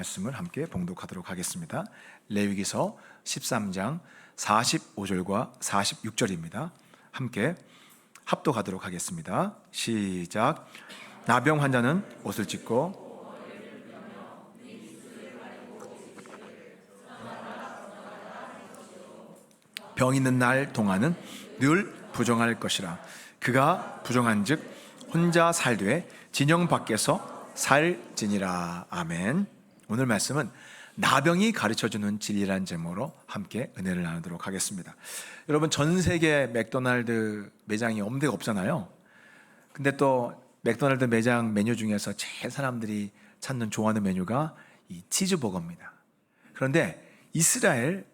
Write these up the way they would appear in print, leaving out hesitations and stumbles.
말씀을 함께 봉독하도록 하겠습니다. 레위기서 13장 45절과 46절입니다. 함께 합독하도록 하겠습니다. 시작. 나병 환자는 옷을 찢고 병 있는 날 동안은 늘 부정할 것이라. 그가 부정한즉 혼자 살되 진영 밖에서 살지니라. 아멘. 오늘 말씀은 나병이 가르쳐주는 진리란 제목으로 함께 은혜를 나누도록 하겠습니다. 여러분, 전 세계 맥도날드 매장이 엄대가 없잖아요. 근데 또 맥도날드 매장 메뉴 중에서 제일 사람들이 찾는 좋아하는 메뉴가 이 치즈버거입니다. 그런데 이스라엘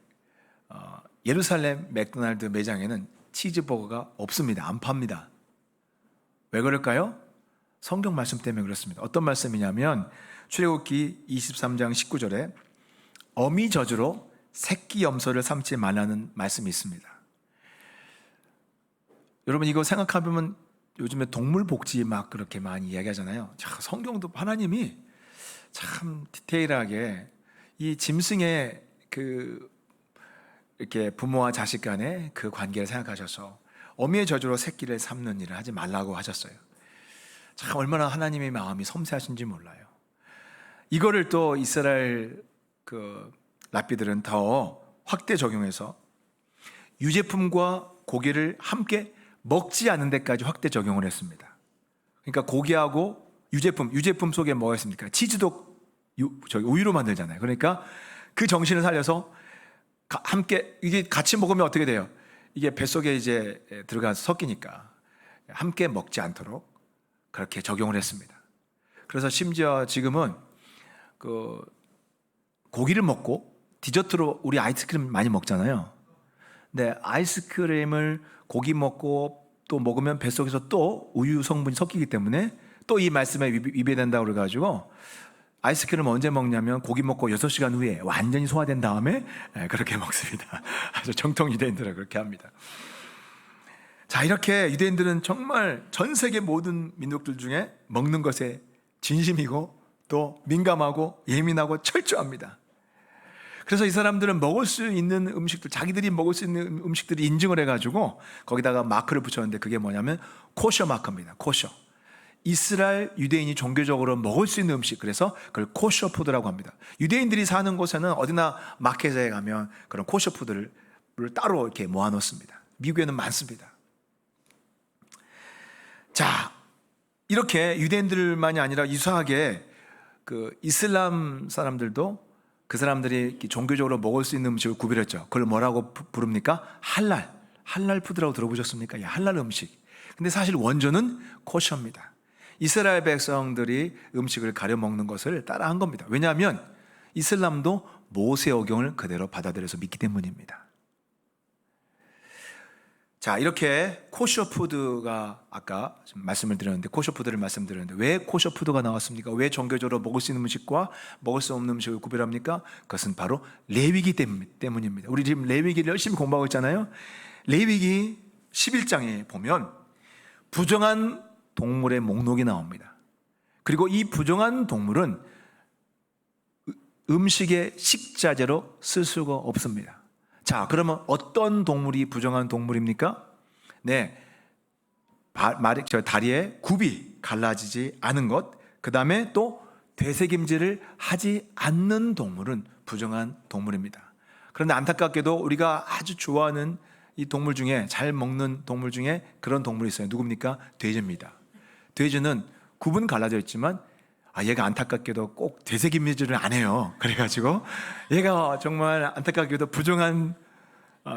예루살렘 맥도날드 매장에는 치즈버거가 없습니다. 안 팝니다. 왜 그럴까요? 성경 말씀 때문에 그렇습니다. 어떤 말씀이냐면 출애굽기 23장 19절에 어미 저주로 새끼 염소를 삼지 말라는 말씀이 있습니다. 여러분, 이거 생각해보면 요즘에 동물 복지 막 그렇게 많이 이야기하잖아요. 자, 성경도 하나님이 참 디테일하게 이 짐승의 이렇게 부모와 자식 간의 그 관계를 생각하셔서 어미의 저주로 새끼를 삼는 일을 하지 말라고 하셨어요. 참 얼마나 하나님의 마음이 섬세하신지 몰라요. 이거를 또 이스라엘 랍비들은 더 확대 적용해서 유제품과 고기를 함께 먹지 않는 데까지 확대 적용을 했습니다. 그러니까 고기하고 유제품 속에 뭐가 있습니까? 치즈도 우유로 만들잖아요. 그러니까 그 정신을 살려서 함께 이게 같이 먹으면 어떻게 돼요? 이게 뱃속에 이제 들어가서 섞이니까 함께 먹지 않도록 그렇게 적용을 했습니다. 그래서 심지어 지금은 고기를 먹고 디저트로 우리 아이스크림 많이 먹잖아요. 근데 아이스크림을 고기 먹고 또 먹으면 뱃속에서 또 우유 성분이 섞이기 때문에 또 이 말씀에 위배된다고 그래가지고 아이스크림을 언제 먹냐면 고기 먹고 6시간 후에 완전히 소화된 다음에 그렇게 먹습니다. 아주 정통 유대인들은 그렇게 합니다. 자, 이렇게 유대인들은 정말 전 세계 모든 민족들 중에 먹는 것에 진심이고 또 민감하고 예민하고 철저합니다. 그래서 이 사람들은 먹을 수 있는 음식들, 자기들이 먹을 수 있는 음식들을 인증을 해가지고 거기다가 마크를 붙였는데 그게 뭐냐면 코셔 마크입니다. 코셔. 이스라엘 유대인이 종교적으로 먹을 수 있는 음식, 그래서 그걸 코셔 푸드라고 합니다. 유대인들이 사는 곳에는 어디나 마켓에 가면 그런 코셔 푸드를 따로 이렇게 모아놓습니다. 미국에는 많습니다. 자, 이렇게 유대인들만이 아니라 유사하게 이슬람 사람들도 그 사람들이 종교적으로 먹을 수 있는 음식을 구별했죠. 그걸 뭐라고 부릅니까? 할랄 푸드라고 들어보셨습니까? 할랄 음식. 근데 사실 원조는 코셔입니다. 이스라엘 백성들이 음식을 가려 먹는 것을 따라한 겁니다. 왜냐하면 이슬람도 모세 어경을 그대로 받아들여서 믿기 때문입니다. 자, 이렇게 코셔 푸드가 아까 말씀을 드렸는데, 코셔 푸드를 말씀드렸는데 왜 코셔 푸드가 나왔습니까? 왜 종교적으로 먹을 수 있는 음식과 먹을 수 없는 음식을 구별합니까? 그것은 바로 레위기 때문입니다. 우리 지금 레위기를 열심히 공부하고 있잖아요. 레위기 11장에 보면 부정한 동물의 목록이 나옵니다. 그리고 이 부정한 동물은 음식의 식자재로 쓸 수가 없습니다. 자, 그러면 어떤 동물이 부정한 동물입니까? 네, 다리에 굽이 갈라지지 않은 것, 그 다음에 또 되새김질을 하지 않는 동물은 부정한 동물입니다. 그런데 안타깝게도 우리가 아주 좋아하는 이 동물 중에, 잘 먹는 동물 중에 그런 동물이 있어요. 누굽니까? 돼지입니다. 돼지는 굽은 갈라져 있지만 얘가 안타깝게도 꼭 되새김질을 안 해요. 그래가지고 얘가 정말 안타깝게도 부정한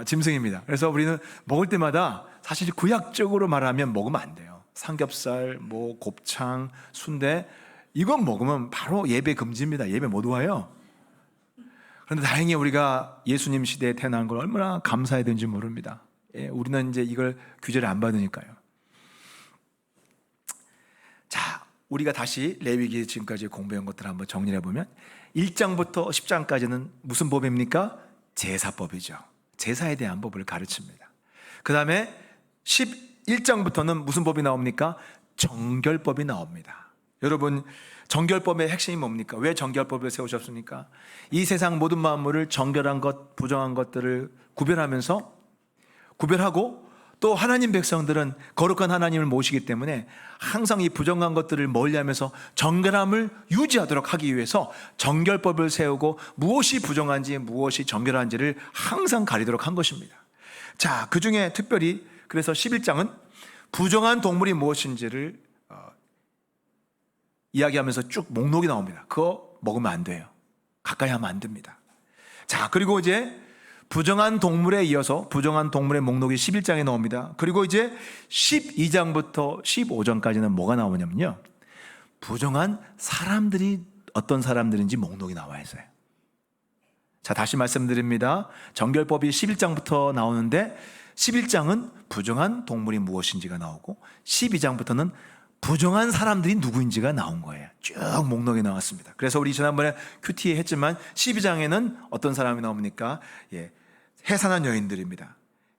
짐승입니다. 그래서 우리는 먹을 때마다 사실 구약적으로 말하면 먹으면 안 돼요. 삼겹살, 곱창, 순대, 이건 먹으면 바로 예배 금지입니다. 예배 못 와요. 그런데 다행히 우리가 예수님 시대에 태어난 걸 얼마나 감사해야 되는지 모릅니다. 우리는 이제 이걸 규제를 안 받으니까요. 자, 우리가 다시 레위기 지금까지 공부한 것들을 한번 정리해 보면 1장부터 10장까지는 무슨 법입니까? 제사법이죠. 제사에 대한 법을 가르칩니다. 그 다음에 11장부터는 무슨 법이 나옵니까? 정결법이 나옵니다. 여러분, 정결법의 핵심이 뭡니까? 왜 정결법을 세우셨습니까? 이 세상 모든 만물을 정결한 것, 부정한 것들을 구별하고 또 하나님 백성들은 거룩한 하나님을 모시기 때문에 항상 이 부정한 것들을 멀리하면서 정결함을 유지하도록 하기 위해서 정결법을 세우고 무엇이 부정한지 무엇이 정결한지를 항상 가리도록 한 것입니다. 자, 그 중에 특별히 그래서 11장은 부정한 동물이 무엇인지를 이야기하면서 쭉 목록이 나옵니다. 그거 먹으면 안 돼요. 가까이 하면 안 됩니다. 자, 그리고 이제 부정한 동물에 이어서 부정한 동물의 목록이 11장에 나옵니다. 그리고 이제 12장부터 15장까지는 뭐가 나오냐면요, 부정한 사람들이 어떤 사람들인지 목록이 나와 있어요. 자, 다시 말씀드립니다. 정결법이 11장부터 나오는데 11장은 부정한 동물이 무엇인지가 나오고 12장부터는 부정한 사람들이 누구인지가 나온 거예요. 쭉 목록이 나왔습니다. 그래서 우리 지난번에 큐티에 했지만 12장에는 어떤 사람이 나옵니까? 해산한 여인들입니다.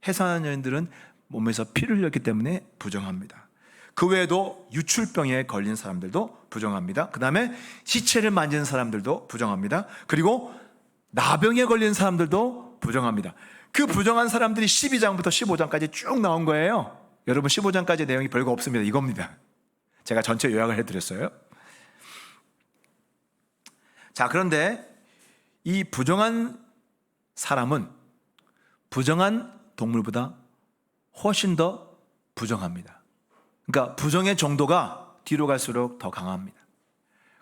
해산한 여인들은 몸에서 피를 흘렸기 때문에 부정합니다. 그 외에도 유출병에 걸린 사람들도 부정합니다. 그 다음에 시체를 만지는 사람들도 부정합니다. 그리고 나병에 걸린 사람들도 부정합니다. 그 부정한 사람들이 12장부터 15장까지 쭉 나온 거예요. 여러분, 15장까지 내용이 별거 없습니다. 이겁니다. 제가 전체 요약을 해드렸어요. 자, 그런데 이 부정한 사람은 부정한 동물보다 훨씬 더 부정합니다. 그러니까 부정의 정도가 뒤로 갈수록 더 강합니다.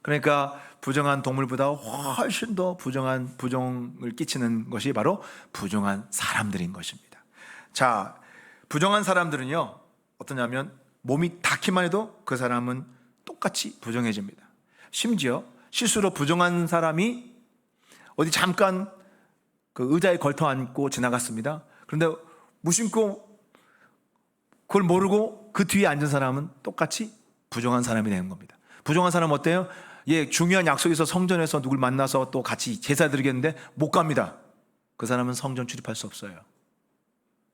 그러니까 부정한 동물보다 훨씬 더 부정을 끼치는 것이 바로 부정한 사람들인 것입니다. 자, 부정한 사람들은요, 어떠냐면 몸이 닿기만 해도 그 사람은 똑같이 부정해집니다. 심지어 실수로 부정한 사람이 어디 잠깐 그 의자에 걸터 앉고 지나갔습니다. 그런데 무심코 그걸 모르고 그 뒤에 앉은 사람은 똑같이 부정한 사람이 되는 겁니다. 부정한 사람은 어때요? 중요한 약속에서 성전에서 누굴 만나서 또 같이 제사 드리겠는데 못 갑니다. 그 사람은 성전 출입할 수 없어요.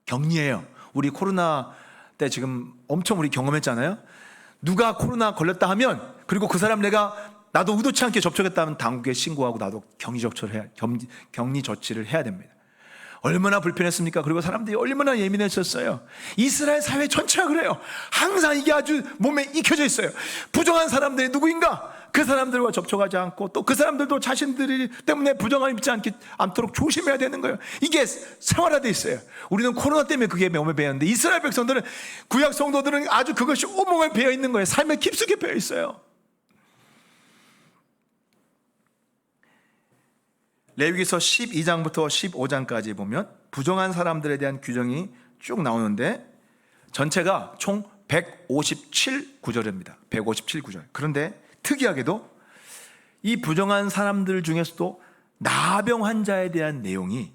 격리해요. 우리 코로나 때 지금 엄청 우리 경험했잖아요. 누가 코로나 걸렸다 하면, 그리고 그 사람 나도 의도치 않게 접촉했다 하면 당국에 신고하고 나도 격리 조치를 해야 됩니다. 얼마나 불편했습니까? 그리고 사람들이 얼마나 예민했었어요. 이스라엘 사회 전체가 그래요. 항상 이게 아주 몸에 익혀져 있어요. 부정한 사람들이 누구인가? 그 사람들과 접촉하지 않고 또 그 사람들도 자신들이 때문에 부정함을 입지 않도록 조심해야 되는 거예요. 이게 생활화되어 있어요. 우리는 코로나 때문에 그게 몸에 배었는데 이스라엘 백성들은, 구약 성도들은 아주 그것이 온몸에 배어 있는 거예요. 삶에 깊숙이 배어 있어요. 레위기서 12장부터 15장까지 보면 부정한 사람들에 대한 규정이 쭉 나오는데 전체가 총 157구절입니다. 157구절. 그런데 특이하게도 이 부정한 사람들 중에서도 나병 환자에 대한 내용이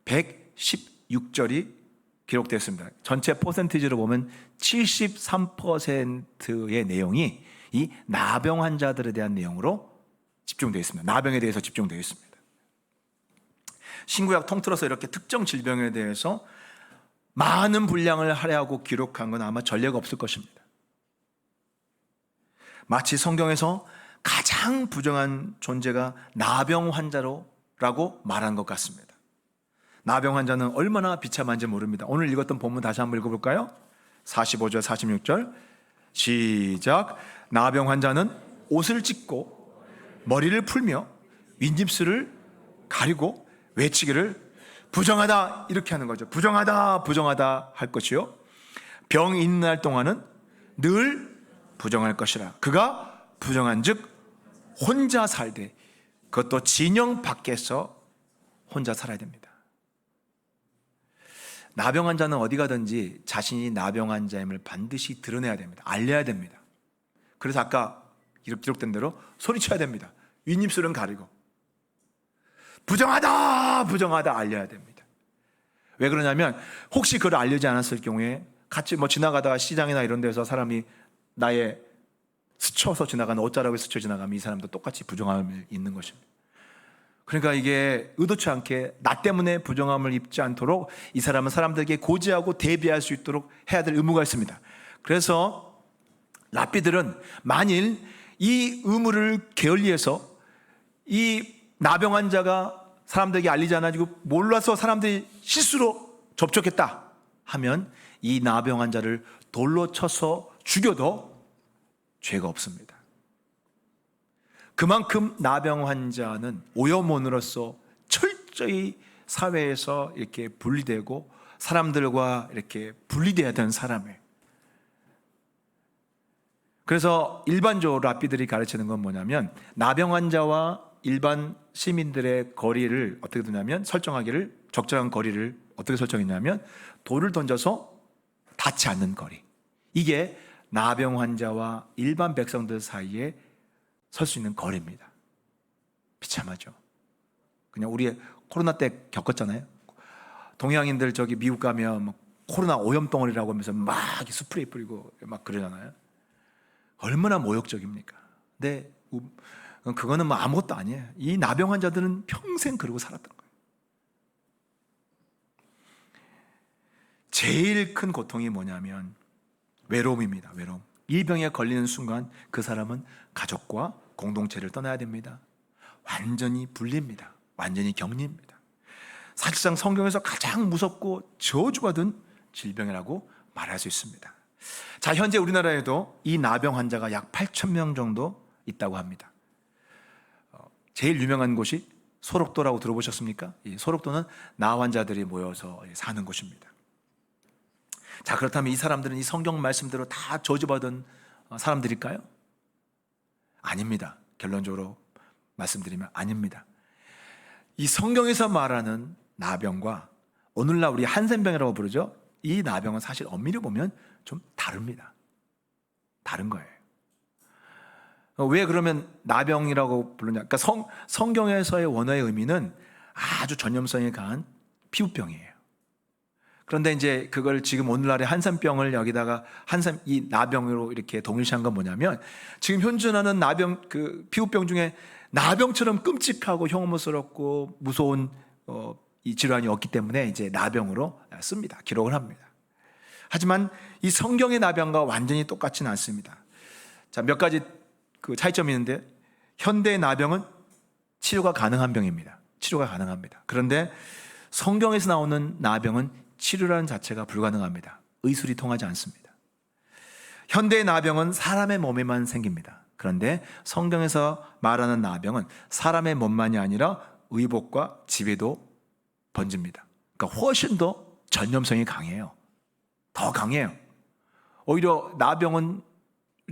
116절이 기록되었습니다. 전체 퍼센티지로 보면 73%의 내용이 이 나병 환자들에 대한 내용으로 집중되어 있습니다. 나병에 대해서 집중되어 있습니다. 신구약 통틀어서 이렇게 특정 질병에 대해서 많은 분량을 할애하고 기록한 건 아마 전례가 없을 것입니다. 마치 성경에서 가장 부정한 존재가 나병 환자라고 말한 것 같습니다. 나병 환자는 얼마나 비참한지 모릅니다. 오늘 읽었던 본문 다시 한번 읽어볼까요? 45절 46절 시작. 나병 환자는 옷을 찢고 머리를 풀며 윗입술을 가리고 외치기를 부정하다, 이렇게 하는 거죠. 부정하다, 부정하다 할 것이요, 병 있는 날 동안은 늘 부정할 것이라. 그가 부정한 즉 혼자 살되, 그것도 진영 밖에서 혼자 살아야 됩니다. 나병 환자는 어디 가든지 자신이 나병 환자임을 반드시 드러내야 됩니다. 알려야 됩니다. 그래서 아까 기록된 대로 소리쳐야 됩니다. 윗입술은 가리고 부정하다, 부정하다 알려야 됩니다. 왜 그러냐면 혹시 그걸 알리지 않았을 경우에 같이 지나가다가 시장이나 이런 데서 사람이 나의 스쳐서 지나가는, 옷자락을 스쳐 지나가면 이 사람도 똑같이 부정함을 입는 것입니다. 그러니까 이게 의도치 않게 나 때문에 부정함을 입지 않도록 이 사람은 사람들에게 고지하고 대비할 수 있도록 해야 될 의무가 있습니다. 그래서 랍비들은 만일 이 의무를 게을리해서 이 나병 환자가 사람들에게 알리지 않아지고 몰라서 사람들이 실수로 접촉했다 하면 이 나병 환자를 돌로 쳐서 죽여도 죄가 없습니다. 그만큼 나병 환자는 오염원으로서 철저히 사회에서 이렇게 분리되고 사람들과 이렇게 분리되어야 되는 사람이에요. 그래서 일반적으로 랍비들이 가르치는 건 뭐냐면 나병 환자와 일반 시민들의 거리를 어떻게 두냐면 적절한 거리를 어떻게 설정했냐면 돌을 던져서 닿지 않는 거리. 이게 나병 환자와 일반 백성들 사이에 설 수 있는 거리입니다. 비참하죠. 그냥 우리 코로나 때 겪었잖아요. 동양인들 저기 미국 가면 막 코로나 오염덩어리라고 하면서 막 스프레이 뿌리고 막 그러잖아요. 얼마나 모욕적입니까? 근데 그거는 뭐 아무것도 아니에요. 이 나병 환자들은 평생 그러고 살았던 거예요. 제일 큰 고통이 뭐냐면 외로움입니다. 외로움. 이 병에 걸리는 순간 그 사람은 가족과 공동체를 떠나야 됩니다. 완전히 분리입니다. 완전히 격리입니다. 사실상 성경에서 가장 무섭고 저주받은 질병이라고 말할 수 있습니다. 자, 현재 우리나라에도 이 나병 환자가 약 8,000명 정도 있다고 합니다. 제일 유명한 곳이 소록도라고 들어보셨습니까? 이 소록도는 나 환자들이 모여서 사는 곳입니다. 자, 그렇다면 이 사람들은 이 성경 말씀대로 다 저주받은 사람들일까요? 아닙니다. 결론적으로 말씀드리면 아닙니다. 이 성경에서 말하는 나병과 오늘날 우리 한센병이라고 부르죠. 이 나병은 사실 엄밀히 보면 좀 다릅니다. 다른 거예요. 왜 그러면 나병이라고 부르냐? 그러니까 성경에서의 원어의 의미는 아주 전염성이 강한 피부병이에요. 그런데 이제 그걸 지금 오늘날의 한센병을 여기다가 이 나병으로 이렇게 동일시한 건 뭐냐면 지금 현존하는 나병 그 피부병 중에 나병처럼 끔찍하고 혐오스럽고 무서운 이 질환이 없기 때문에 이제 나병으로 씁니다. 기록을 합니다. 하지만 이 성경의 나병과 완전히 똑같지는 않습니다. 자, 몇 가지 그 차이점이 있는데 현대의 나병은 치료가 가능한 병입니다. 치료가 가능합니다. 그런데 성경에서 나오는 나병은 치료라는 자체가 불가능합니다. 의술이 통하지 않습니다. 현대의 나병은 사람의 몸에만 생깁니다. 그런데 성경에서 말하는 나병은 사람의 몸만이 아니라 의복과 지배도 번집니다. 그러니까 훨씬 더 전염성이 강해요. 더 강해요. 오히려 나병은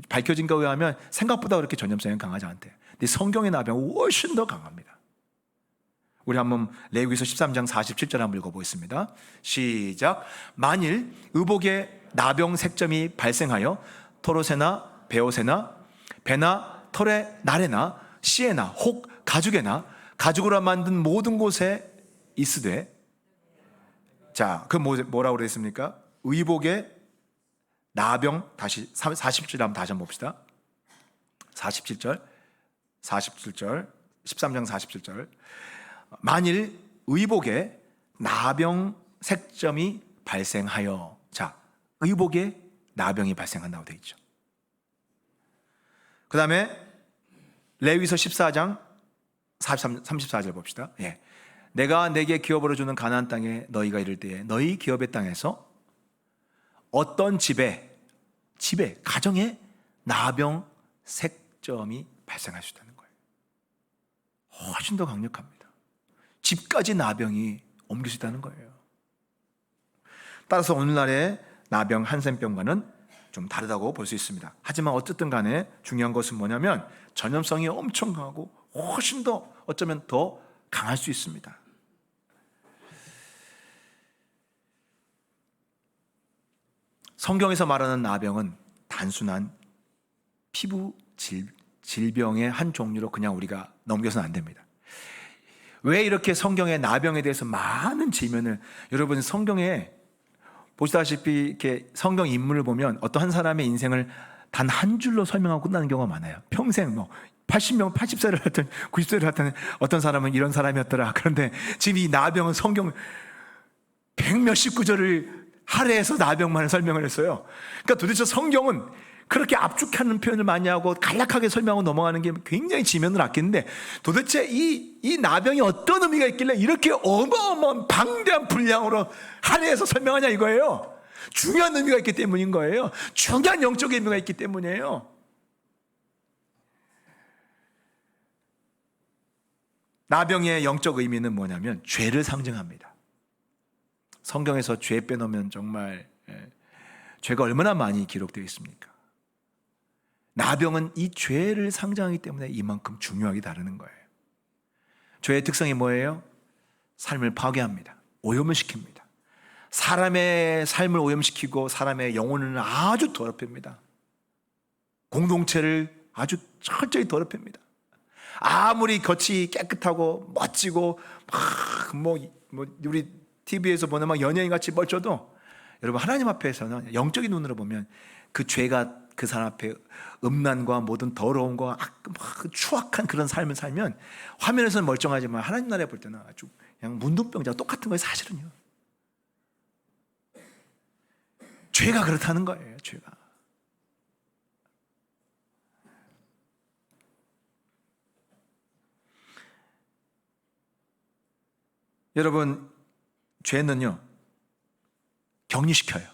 밝혀진 거에 의하면 생각보다 그렇게 전염성이 강하지 않대요. 근데 성경의 나병은 훨씬 더 강합니다. 우리 한번 레위기서 13장 47절 한번 읽어보겠습니다. 시작. 만일 의복에 나병 색점이 발생하여 토롯에나 베옷에나 배나 털에 날에나 씨에나 혹 가죽에나 가죽으로 만든 모든 곳에 있으되, 자, 그 뭐라고 그랬습니까? 의복에 나병, 다시 47절 한번 다시 한번 봅시다. 47절 13장 47절. 만일 의복에 나병 색점이 발생하여, 자, 의복에 나병이 발생한다고 되어 있죠. 그 다음에 레위서 14장 34절 봅시다. 예. 내가 내게 기업으로 주는 가나안 땅에 너희가 이를 때에 너희 기업의 땅에서 어떤 집에 가정에 나병 색점이 발생할 수 있다는 거예요. 훨씬 더 강력합니다. 집까지 나병이 옮길 수 있다는 거예요. 따라서 오늘날의 나병 한센병과는 좀 다르다고 볼 수 있습니다. 하지만 어쨌든 간에 중요한 것은 뭐냐면 전염성이 엄청 강하고 훨씬 더 어쩌면 더 강할 수 있습니다. 성경에서 말하는 나병은 단순한 피부 질병의 한 종류로 그냥 우리가 넘겨서는 안 됩니다. 왜 이렇게 성경의 나병에 대해서 많은 질문을, 여러분 성경에 보시다시피 이렇게 성경 인물을 보면 어떤 한 사람의 인생을 단 한 줄로 설명하고 끝나는 경우가 많아요. 평생 80세를 했던 90세를 했던 어떤 사람은 이런 사람이었더라. 그런데 지금 이 나병은 성경 100몇십 구절을 할애해서 나병만을 설명을 했어요. 그러니까 도대체 성경은 그렇게 압축하는 표현을 많이 하고 간략하게 설명하고 넘어가는 게 굉장히 지면을 아끼는데, 도대체 이 나병이 어떤 의미가 있길래 이렇게 어마어마한 방대한 분량으로 할애해서 설명하냐 이거예요. 중요한 의미가 있기 때문인 거예요. 중요한 영적인 의미가 있기 때문이에요. 나병의 영적 의미는 뭐냐면 죄를 상징합니다. 성경에서 죄 빼놓으면 정말 죄가 얼마나 많이 기록되어 있습니까? 나병은 이 죄를 상징하기 때문에 이만큼 중요하게 다루는 거예요. 죄의 특성이 뭐예요? 삶을 파괴합니다. 오염을 시킵니다. 사람의 삶을 오염시키고 사람의 영혼을 아주 더럽힙니다. 공동체를 아주 철저히 더럽힙니다. 아무리 겉이 깨끗하고 멋지고 우리 TV에서 보는 막 연예인같이 멋져도, 여러분 하나님 앞에서는 영적인 눈으로 보면 그 죄가 그 사람 앞에 음란과 모든 더러움과 추악한 그런 삶을 살면 화면에서는 멀쩡하지만 하나님 나라에 볼 때는 아주 그냥 문둥병자와 똑같은 거예요. 사실은요. 죄가 그렇다는 거예요. 죄가. 여러분, 죄는요 격리시켜요.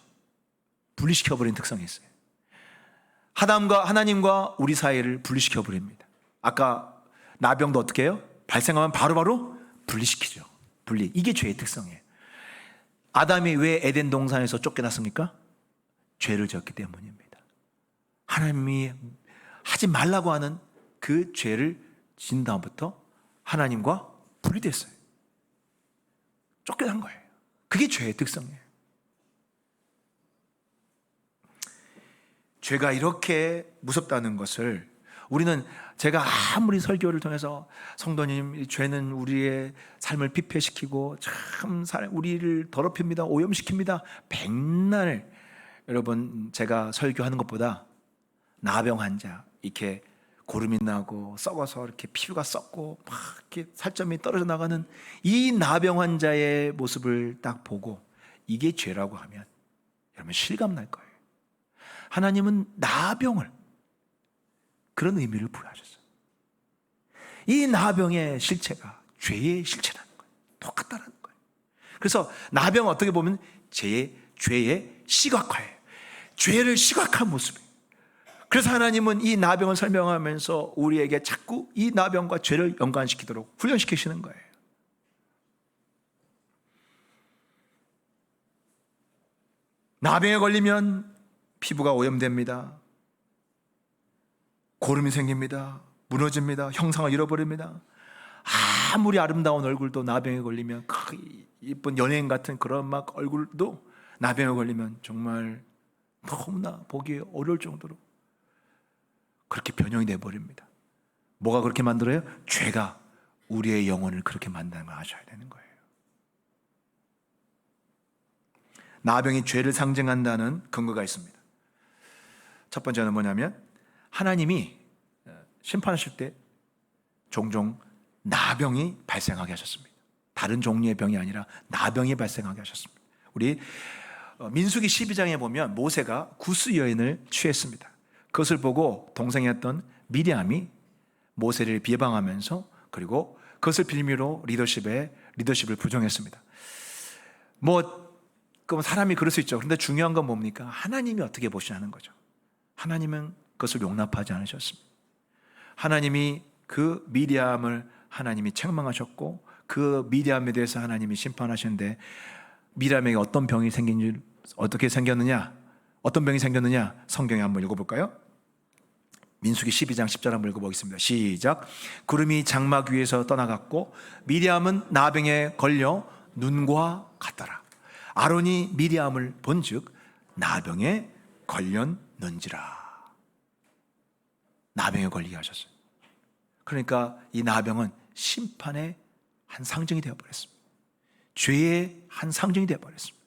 분리시켜버리는 특성이 있어요. 하나님과 우리 사이를 분리시켜버립니다. 아까 나병도 어떻게 해요? 발생하면 바로바로 분리시키죠. 분리. 이게 죄의 특성이에요. 아담이 왜 에덴 동산에서 쫓겨났습니까? 죄를 지었기 때문입니다. 하나님이 하지 말라고 하는 그 죄를 지은 다음부터 하나님과 분리됐어요. 쫓겨난 거예요. 그게 죄의 특성이에요. 죄가 이렇게 무섭다는 것을 우리는, 제가 아무리 설교를 통해서 성도님, 죄는 우리의 삶을 피폐시키고 참 우리를 더럽힙니다, 오염시킵니다, 백날 여러분 제가 설교하는 것보다 나병 환자 이렇게 고름이 나고 썩어서 이렇게 피부가 썩고 막 이렇게 살점이 떨어져 나가는 이 나병 환자의 모습을 딱 보고 이게 죄라고 하면 여러분 실감 날 거예요. 하나님은 나병을 그런 의미를 부여하셨어요. 이 나병의 실체가 죄의 실체라는 거예요. 똑같다는 거예요. 그래서 나병은 어떻게 보면 죄의 시각화예요. 죄를 시각한 모습이에요. 그래서 하나님은 이 나병을 설명하면서 우리에게 자꾸 이 나병과 죄를 연관시키도록 훈련시키시는 거예요. 나병에 걸리면 피부가 오염됩니다. 고름이 생깁니다. 무너집니다. 형상을 잃어버립니다. 아무리 아름다운 얼굴도 나병에 걸리면, 이쁜 연예인 같은 그런 막 얼굴도 나병에 걸리면 정말 너무나 보기 어려울 정도로 그렇게 변형이 돼버립니다. 뭐가 그렇게 만들어요? 죄가 우리의 영혼을 그렇게 만드는 걸 아셔야 되는 거예요. 나병이 죄를 상징한다는 근거가 있습니다. 첫 번째는 뭐냐면 하나님이 심판하실 때 종종 나병이 발생하게 하셨습니다. 다른 종류의 병이 아니라 나병이 발생하게 하셨습니다. 우리 민수기 12장에 보면 모세가 구스 여인을 취했습니다. 그것을 보고 동생이었던 미리암이 모세를 비방하면서, 그리고 그것을 빌미로 리더십을 부정했습니다. 그럼 사람이 그럴 수 있죠. 그런데 중요한 건 뭡니까? 하나님이 어떻게 보시냐는 거죠. 하나님은 그것을 용납하지 않으셨습니다. 하나님이 그 미리암을 하나님이 책망하셨고, 그 미리암에 대해서 하나님이 심판하시는데, 미리암에게 어떤 병이 생긴지, 어떻게 생겼느냐, 어떤 병이 생겼느냐, 성경에 한번 읽어볼까요? 민수기 12장 10절 한번 읽어보겠습니다. 시작. 구름이 장막 위에서 떠나갔고 미리암은 나병에 걸려 눈과 같더라. 아론이 미리암을 본즉 나병에 걸렸는지라. 나병에 걸리게 하셨어요. 그러니까 이 나병은 심판의 한 상징이 되어버렸습니다. 죄의 한 상징이 되어버렸습니다.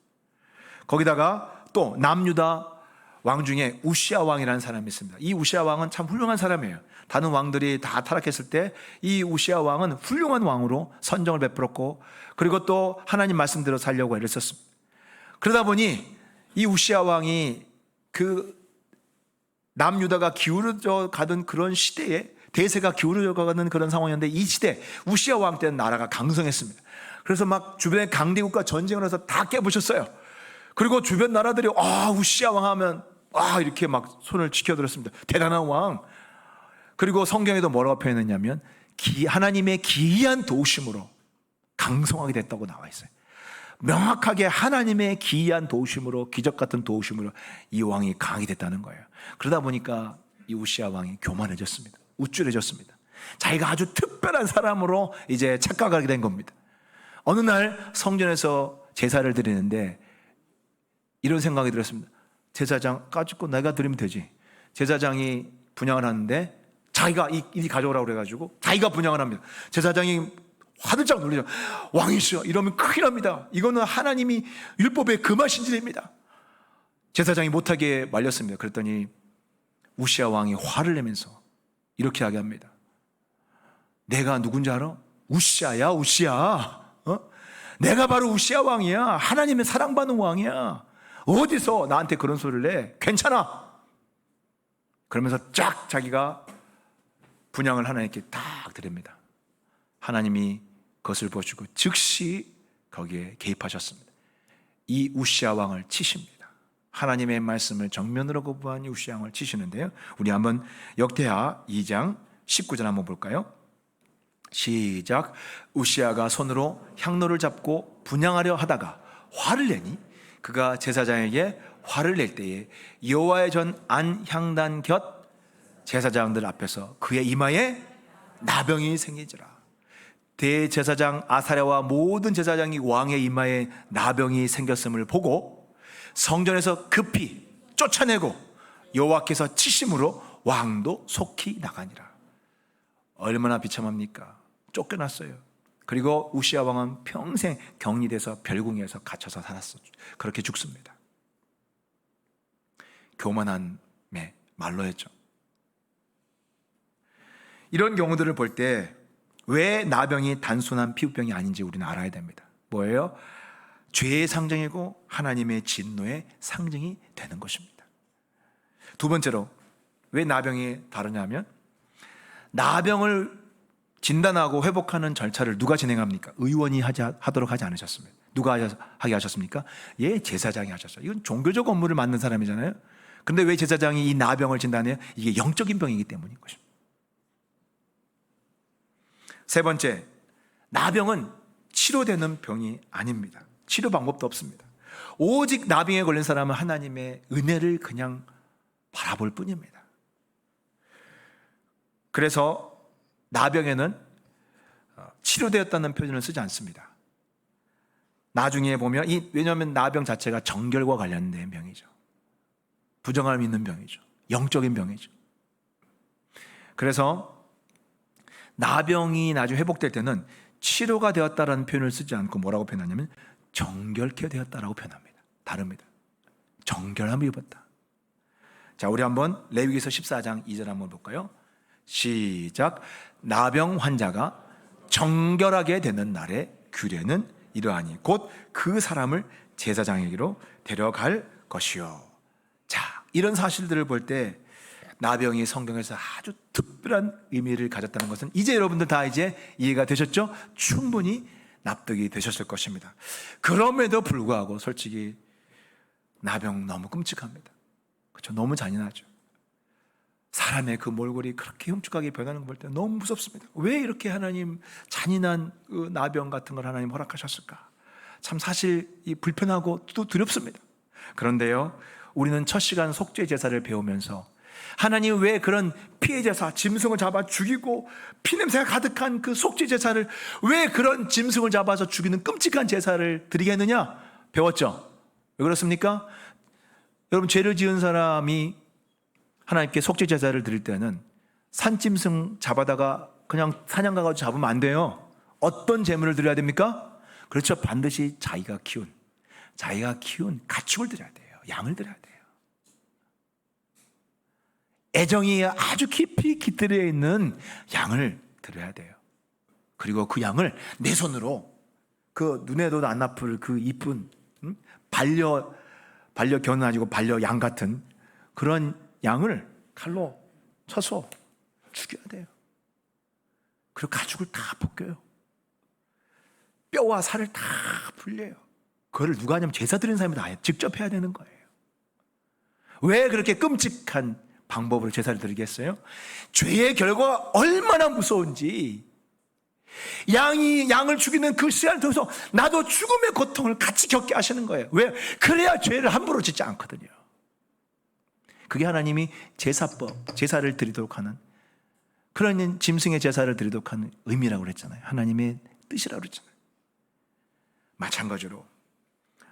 거기다가 또 남유다 왕 중에 우시아 왕이라는 사람이 있습니다. 이 우시아 왕은 참 훌륭한 사람이에요. 다른 왕들이 다 타락했을 때 이 우시아 왕은 훌륭한 왕으로 선정을 베풀었고, 그리고 또 하나님 말씀대로 살려고 애를 썼습니다. 그러다 보니 이 우시아 왕이 그 남유다가 기울어져 가던 그런 시대에, 대세가 기울어져 가는 그런 상황이었는데, 이 시대 우시야 왕 때는 나라가 강성했습니다. 그래서 막 주변에 강대국과 전쟁을 해서 다 깨부셨어요. 그리고 주변 나라들이 우시야 왕 하면 이렇게 막 손을 지켜들었습니다. 대단한 왕. 그리고 성경에도 뭐라고 표현했냐면 하나님의 기이한 도우심으로 강성하게 됐다고 나와 있어요. 명확하게 하나님의 기이한 도우심으로, 기적 같은 도우심으로 이 왕이 강하게 됐다는 거예요. 그러다 보니까 이 우시야 왕이 교만해졌습니다. 우쭐해졌습니다. 자기가 아주 특별한 사람으로 이제 착각하게 된 겁니다. 어느 날 성전에서 제사를 드리는데 이런 생각이 들었습니다. 제사장 까짓거 내가 드리면 되지. 제사장이 분향을 하는데 자기가 이 가져오라고 그래가지고 자기가 분향을 합니다. 제사장이 화들짝 놀리죠. 왕이시여, 이러면 큰일 납니다. 이거는 하나님이 율법에 금하신 일입니다. 제사장이 못하게 말렸습니다. 그랬더니 우시야 왕이 화를 내면서 이렇게 이야기합니다. 내가 누군지 알아? 우시야야, 우시야. 내가 바로 우시야 왕이야. 하나님의 사랑받는 왕이야. 어디서 나한테 그런 소리를 내? 괜찮아. 그러면서 쫙 자기가 분향을 하나님께 딱 드립니다. 하나님이 그것을 보시고 즉시 거기에 개입하셨습니다. 이 우시야 왕을 치십니다. 하나님의 말씀을 정면으로 거부한 이 우시야 왕을 치시는데요. 우리 한번 역대하 2장 19절 한번 볼까요? 시작. 우시야가 손으로 향로를 잡고 분향하려 하다가 화를 내니 그가 제사장에게 화를 낼 때에 여호와의 전 안향단 곁 제사장들 앞에서 그의 이마에 나병이 생기지라. 대제사장 아사랴와 모든 제사장이 왕의 이마에 나병이 생겼음을 보고 성전에서 급히 쫓아내고 여호와께서 치심으로 왕도 속히 나가니라. 얼마나 비참합니까? 쫓겨났어요. 그리고 우시야 왕은 평생 격리돼서 별궁에서 갇혀서 살았어. 그렇게 죽습니다. 교만함의 말로였죠. 이런 경우들을 볼 때 왜 나병이 단순한 피부병이 아닌지 우리는 알아야 됩니다. 뭐예요? 죄의 상징이고 하나님의 진노의 상징이 되는 것입니다. 두 번째로 왜 나병이 다르냐면, 나병을 진단하고 회복하는 절차를 누가 진행합니까? 의원이 하도록 하지 않으셨습니다. 누가 하게 하셨습니까? 제사장이 하셨어요. 이건 종교적 업무를 맡는 사람이잖아요. 그런데 왜 제사장이 이 나병을 진단해요? 이게 영적인 병이기 때문인 것입니다. 세 번째, 나병은 치료되는 병이 아닙니다. 치료 방법도 없습니다. 오직 나병에 걸린 사람은 하나님의 은혜를 그냥 바라볼 뿐입니다. 그래서 나병에는 치료되었다는 표현을 쓰지 않습니다. 나중에 보면 왜냐하면 나병 자체가 정결과 관련된 병이죠. 부정함이 있는 병이죠. 영적인 병이죠. 그래서 나병이 나중에 회복될 때는 치료가 되었다라는 표현을 쓰지 않고 뭐라고 표현하냐면 정결케 되었다라고 표현합니다. 다릅니다. 정결함을 입었다. 자, 우리 한번 레위기서 14장 2절 한번 볼까요? 시작. 나병 환자가 정결하게 되는 날의 규례는 이러하니 곧 그 사람을 제사장에게로 데려갈 것이요. 자, 이런 사실들을 볼 때 나병이 성경에서 아주 특별한 의미를 가졌다는 것은 이제 여러분들 다 이제 이해가 되셨죠? 충분히 납득이 되셨을 것입니다. 그럼에도 불구하고 솔직히 나병 너무 끔찍합니다. 그렇죠? 너무 잔인하죠. 사람의 그 몰골이 그렇게 흉측하게 변하는 걸 볼 때 너무 무섭습니다. 왜 이렇게 하나님 잔인한 그 나병 같은 걸 하나님 허락하셨을까? 참 사실 불편하고 또 두렵습니다. 그런데요, 우리는 첫 시간 속죄 제사를 배우면서 하나님 왜 그런 피해 제사, 짐승을 잡아 죽이고 피냄새가 가득한 그 속죄 제사를, 왜 그런 짐승을 잡아서 죽이는 끔찍한 제사를 드리게 했느냐? 배웠죠? 왜 그렇습니까? 여러분, 죄를 지은 사람이 하나님께 속죄 제사를 드릴 때는 산짐승 잡아다가 그냥 사냥 가가지고 잡으면 안 돼요. 어떤 제물을 드려야 됩니까? 그렇죠. 반드시 자기가 키운 가축을 드려야 돼요. 양을 드려야 돼요. 애정이 아주 깊이 깃들여 있는 양을 드려야 돼요. 그리고 그 양을 내 손으로, 그 눈에도 안 아플 그 이쁜 반려견은 아니고 반려양 같은 그런 양을 칼로 쳐서 죽여야 돼요. 그리고 가죽을 다 벗겨요. 뼈와 살을 다 불려요. 그걸 누가 하냐면 제사 드리는 사람이 다 직접 해야 되는 거예요. 왜 그렇게 끔찍한 방법으로 제사를 드리겠어요? 죄의 결과가 얼마나 무서운지, 양을 죽이는 그 시간을 통해서 나도 죽음의 고통을 같이 겪게 하시는 거예요. 왜? 그래야 죄를 함부로 짓지 않거든요. 그게 하나님이 제사법, 제사를 드리도록 하는, 그런 짐승의 제사를 드리도록 하는 의미라고 그랬잖아요. 하나님의 뜻이라고 그랬잖아요. 마찬가지로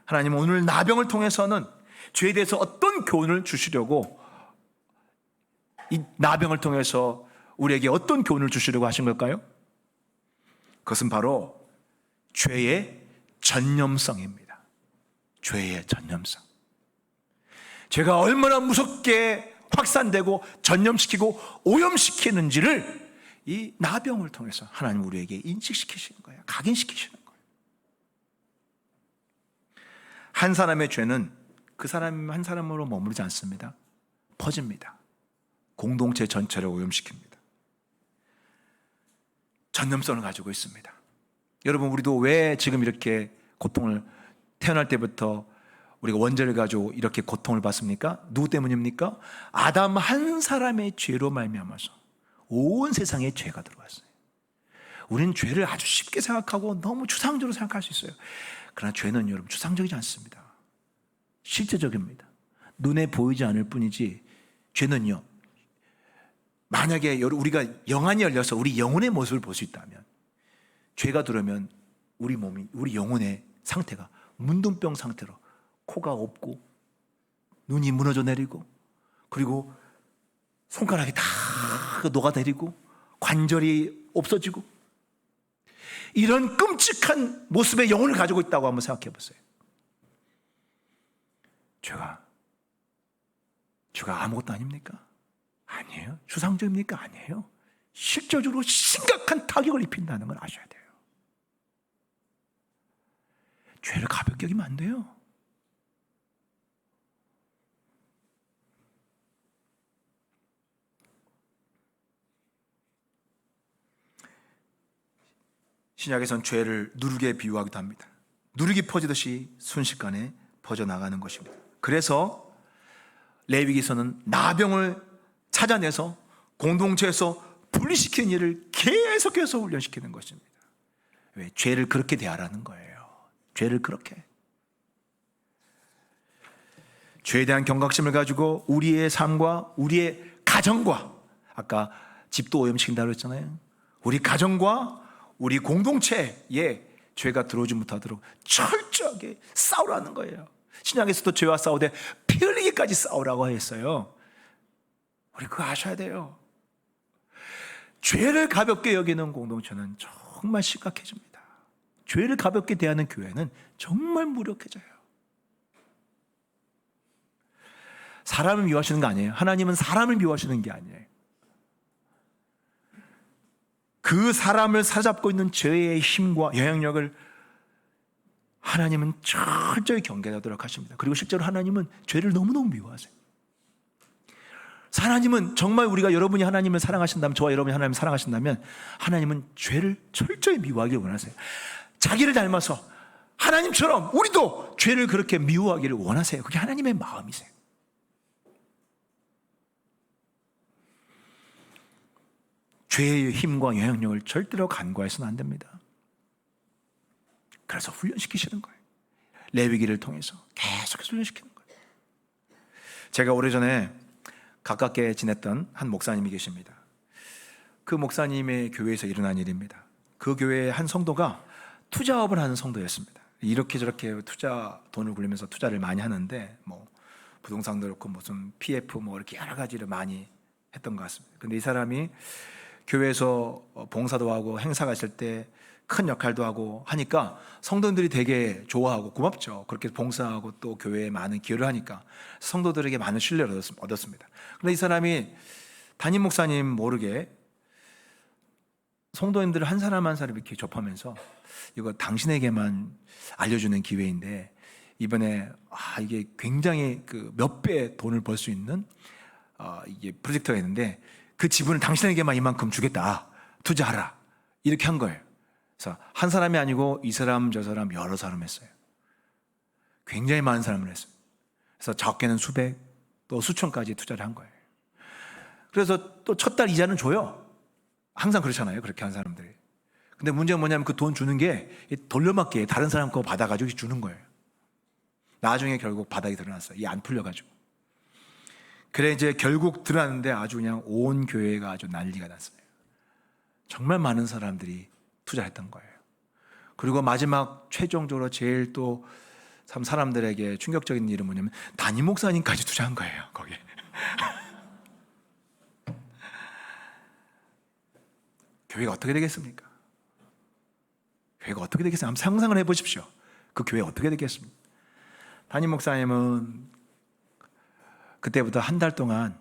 하나님은 오늘 나병을 통해서는 죄에 대해서 어떤 교훈을 주시려고, 이 나병을 통해서 우리에게 어떤 교훈을 주시려고 하신 걸까요? 그것은 바로 죄의 전념성입니다. 죄의 전념성. 죄가 얼마나 무섭게 확산되고 전념시키고 오염시키는지를 이 나병을 통해서 하나님 우리에게 인식시키시는 거예요. 각인시키시는 거예요. 한 사람의 죄는 그 사람 한 사람으로 머무르지 않습니다. 퍼집니다. 공동체 전체를 오염시킵니다. 전념성을 가지고 있습니다. 여러분, 우리도 왜 지금 이렇게 고통을, 태어날 때부터 우리가 원죄를 가지고 이렇게 고통을 받습니까? 누구 때문입니까? 아담 한 사람의 죄로 말미암아서 온 세상에 죄가 들어왔어요. 우리는 죄를 아주 쉽게 생각하고 너무 추상적으로 생각할 수 있어요. 그러나 죄는 여러분 추상적이지 않습니다. 실제적입니다. 눈에 보이지 않을 뿐이지, 죄는요, 만약에 우리가 영안이 열려서 우리 영혼의 모습을 볼 수 있다면, 죄가 들어오면 우리 몸이, 우리 영혼의 상태가 문둥병 상태로 코가 없고 눈이 무너져 내리고, 그리고 손가락이 다 녹아내리고 관절이 없어지고, 이런 끔찍한 모습의 영혼을 가지고 있다고 한번 생각해 보세요. 죄가 아무것도 아닙니까? 아니에요. 추상적입니까? 아니에요. 실질적으로 심각한 타격을 입힌다는 걸 아셔야 돼요. 죄를 가볍게 여기면 안 돼요. 신약에선 죄를 누룩에 비유하기도 합니다. 누룩이 퍼지듯이 순식간에 퍼져나가는 것입니다. 그래서 레위기서는 나병을 찾아내서 공동체에서 분리시키는 일을 계속해서 훈련시키는 것입니다. 왜? 죄를 그렇게 대하라는 거예요. 죄를 그렇게. 죄에 대한 경각심을 가지고 우리의 삶과 우리의 가정과, 아까 집도 오염시킨다고 했잖아요. 우리 가정과 우리 공동체에 죄가 들어오지 못하도록 철저하게 싸우라는 거예요. 신약에서도 죄와 싸우되 피 흘리기까지 싸우라고 했어요. 우리 그거 아셔야 돼요. 죄를 가볍게 여기는 공동체는 정말 심각해집니다. 죄를 가볍게 대하는 교회는 정말 무력해져요. 사람을 미워하시는 거 아니에요. 하나님은 사람을 미워하시는 게 아니에요. 그 사람을 사로잡고 있는 죄의 힘과 영향력을 하나님은 철저히 경계하도록 하십니다. 그리고 실제로 하나님은 죄를 너무너무 미워하세요. 하나님은 정말 우리가, 여러분이 하나님을 사랑하신다면, 저와 여러분이 하나님을 사랑하신다면 하나님은 죄를 철저히 미워하기를 원하세요. 자기를 닮아서 하나님처럼 우리도 죄를 그렇게 미워하기를 원하세요. 그게 하나님의 마음이세요. 죄의 힘과 영향력을 절대로 간과해서는 안 됩니다. 그래서 훈련시키시는 거예요. 레위기를 통해서 계속해서 훈련시키는 거예요. 제가 오래전에 가깝게 지냈던 한 목사님이 계십니다. 그 목사님의 교회에서 일어난 일입니다. 그 교회의 한 성도가 투자업을 하는 성도였습니다. 이렇게 저렇게 돈을 굴리면서 투자를 많이 하는데, 뭐 부동산도 그렇고 무슨 PF 뭐 이렇게 여러 가지를 많이 했던 것 같습니다. 근데 이 사람이 교회에서 봉사도 하고 행사가 있을 때 큰 역할도 하고 하니까 성도들이 되게 좋아하고 고맙죠. 그렇게 봉사하고 또 교회에 많은 기여를 하니까 성도들에게 많은 신뢰를 얻었습니다. 그런데 이 사람이 담임 목사님 모르게 성도님들을 한 사람 한 사람 이렇게 접하면서, 이거 당신에게만 알려주는 기회인데 이번에 이게 굉장히 그 몇 배 돈을 벌 수 있는 이게 프로젝트가 있는데 그 지분을 당신에게만 이만큼 주겠다, 투자하라, 이렇게 한 거예요. 그래서 한 사람이 아니고 이 사람 저 사람 여러 사람 했어요. 굉장히 많은 사람을 했어요. 그래서 적게는 수백 또 수천까지 투자를 한 거예요. 그래서 또 첫 달 이자는 줘요. 항상 그렇잖아요, 그렇게 한 사람들이. 근데 문제가 뭐냐면 그 돈 주는 게 돌려막기에 다른 사람 거 받아가지고 주는 거예요. 나중에 결국 바닥이 드러났어요. 이 안 풀려가지고. 그래 이제 결국 드러났는데 아주 그냥 온 교회가 아주 난리가 났어요. 정말 많은 사람들이 투자했던 거예요. 그리고 마지막 최종적으로 제일 또 참 사람들에게 충격적인 일은 뭐냐면 담임 목사님까지 투자한 거예요, 거기에. 교회가 어떻게 되겠습니까? 교회가 어떻게 되겠어요? 한번 상상을 해보십시오. 그 교회 어떻게 되겠습니까? 담임 목사님은 그때부터 한 달 동안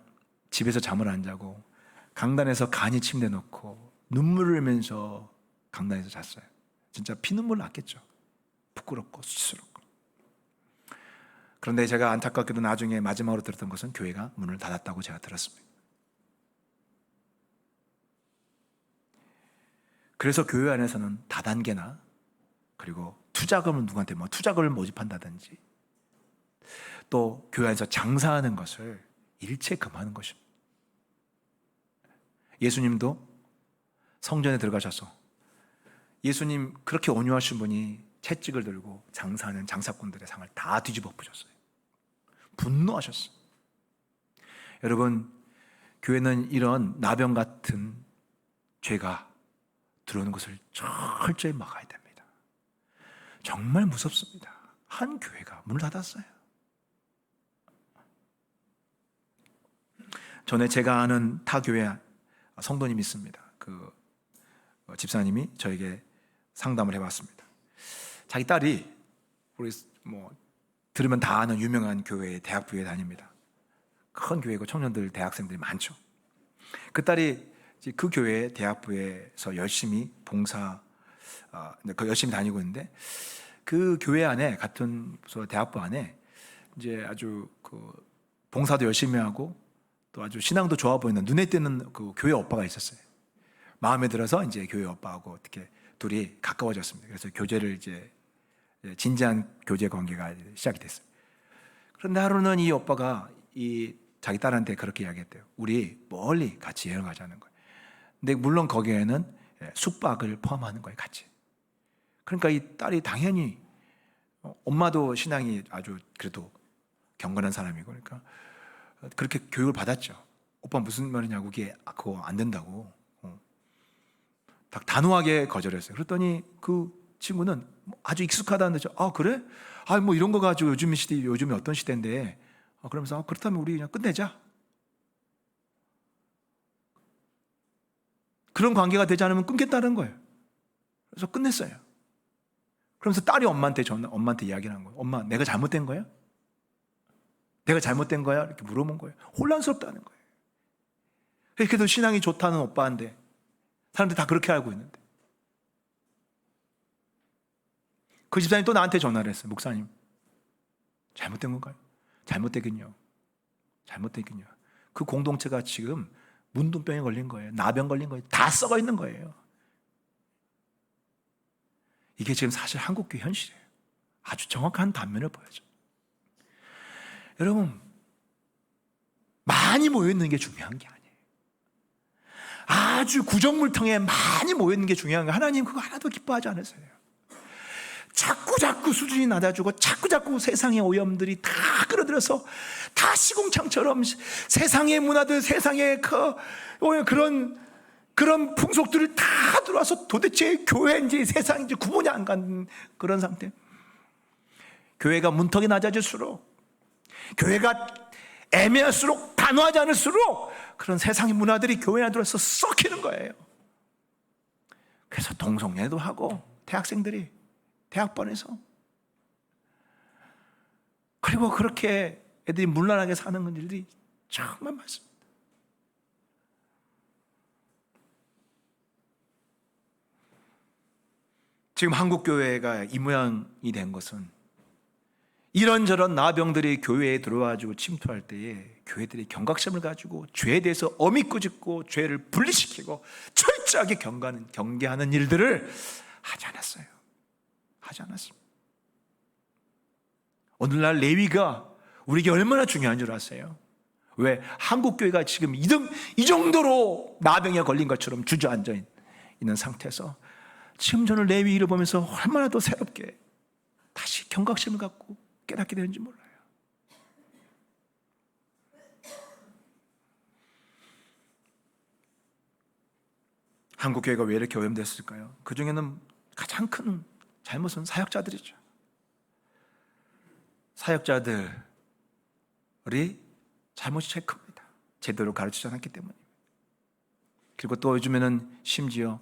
집에서 잠을 안 자고 강단에서 간이 침대 놓고 눈물을 흘리면서 강단에서 잤어요. 진짜 피눈물 났겠죠. 부끄럽고 수치스럽고. 그런데 제가 안타깝게도 나중에 마지막으로 들었던 것은 교회가 문을 닫았다고 제가 들었습니다. 그래서 교회 안에서는 다단계나 그리고 투자금을 누구한테 투자금을 모집한다든지 또 교회 안에서 장사하는 것을 일체 금하는 것입니다. 예수님도 성전에 들어가셔서 예수님 그렇게 온유하신 분이 채찍을 들고 장사하는 장사꾼들의 상을 다 뒤집어 엎으셨어요. 분노하셨어요. 여러분, 교회는 이런 나병 같은 죄가 들어오는 것을 철저히 막아야 됩니다. 정말 무섭습니다. 한 교회가 문을 닫았어요. 전에 제가 아는 타 교회 성도님이 있습니다. 그 집사님이 저에게 상담을 해봤습니다. 자기 딸이 우리 들으면 다 아는 유명한 교회에 대학부에 다닙니다. 큰 교회고 청년들 대학생들이 많죠. 그 딸이 그 교회 대학부에서 열심히 열심히 다니고 있는데 그 교회 안에 같은 대학부 안에 이제 아주 그 봉사도 열심히 하고 또 아주 신앙도 좋아 보이는 눈에 띄는 그 교회 오빠가 있었어요. 마음에 들어서 이제 교회 오빠하고 어떻게 둘이 가까워졌습니다. 그래서 교제를 이제 진지한 교제 관계가 시작이 됐어요. 그런데 하루는 이 오빠가 이 자기 딸한테 그렇게 이야기했대요. 우리 멀리 같이 여행 가자는 거예요. 근데 물론 거기에는 숙박을 포함하는 거예요, 같이. 그러니까 이 딸이 당연히 엄마도 신앙이 아주 그래도 경건한 사람이고 그러니까 그렇게 교육을 받았죠. 오빠 무슨 말이냐고 그거 안 된다고 단호하게 거절했어요. 그랬더니 그 친구는 아주 익숙하다는 듯이 그래? 이런 거 가지고 요즘이 어떤 시대인데 그러면서 그렇다면 우리 그냥 끝내자. 그런 관계가 되지 않으면 끊겠다는 거예요. 그래서 끝냈어요. 그러면서 딸이 엄마한테 이야기를 한 거예요. 엄마, 내가 잘못된 거야? 내가 잘못된 거야? 이렇게 물어본 거예요. 혼란스럽다는 거예요. 그래도 신앙이 좋다는 오빠인데 사람들이 다 그렇게 알고 있는데 그 집사님이 또 나한테 전화를 했어요. 목사님, 잘못된 건가요? 잘못되긴요. 그 공동체가 지금 문둥병에 걸린 거예요. 나병 걸린 거예요. 다 썩어 있는 거예요. 이게 지금 사실 한국교회 현실이에요. 아주 정확한 단면을 보여줘. 여러분, 많이 모여있는 게 중요한 게 아니에요. 아주 구정물통에 많이 모여있는 게 중요한 거예요. 하나님 그거 하나도 기뻐하지 않으세요. 자꾸 수준이 낮아지고 자꾸 세상의 오염들이 다 끌어들여서 다 시궁창처럼 세상의 문화들, 세상의 그런 풍속들을 다 들어와서 도대체 교회인지 세상인지 구분이 안 가는 그런 상태. 교회가 문턱이 낮아질수록, 교회가 애매할수록, 단호하지 않을수록 그런 세상의 문화들이 교회 안에 들어와서 썩히는 거예요. 그래서 동성애도 하고 대학생들이 대학반에서 그리고 그렇게 애들이 문란하게 사는 일들이 정말 많습니다. 지금 한국 교회가 이 모양이 된 것은 이런저런 나병들이 교회에 들어와가지고 침투할 때에 교회들이 경각심을 가지고 죄에 대해서 엄히 꾸짖고 죄를 분리시키고 철저하게 경계하는 일들을 하지 않았어요. 하지 않았습니다. 오늘날 레위가 우리에게 얼마나 중요한 줄 아세요? 왜? 한국 교회가 지금 이 정도로 나병에 걸린 것처럼 주저앉아 있는 상태에서 지금 저는 레위 일을 보면서 얼마나 더 새롭게 다시 경각심을 갖고 깨닫게 되는지 몰라요. 한국 교회가 왜 이렇게 오염됐을까요? 그 중에는 가장 큰 잘못은 사역자들이죠. 사역자들이 잘못이 제일 큽니다. 제대로 가르치지 않았기 때문입니다. 그리고 또 요즘에는 심지어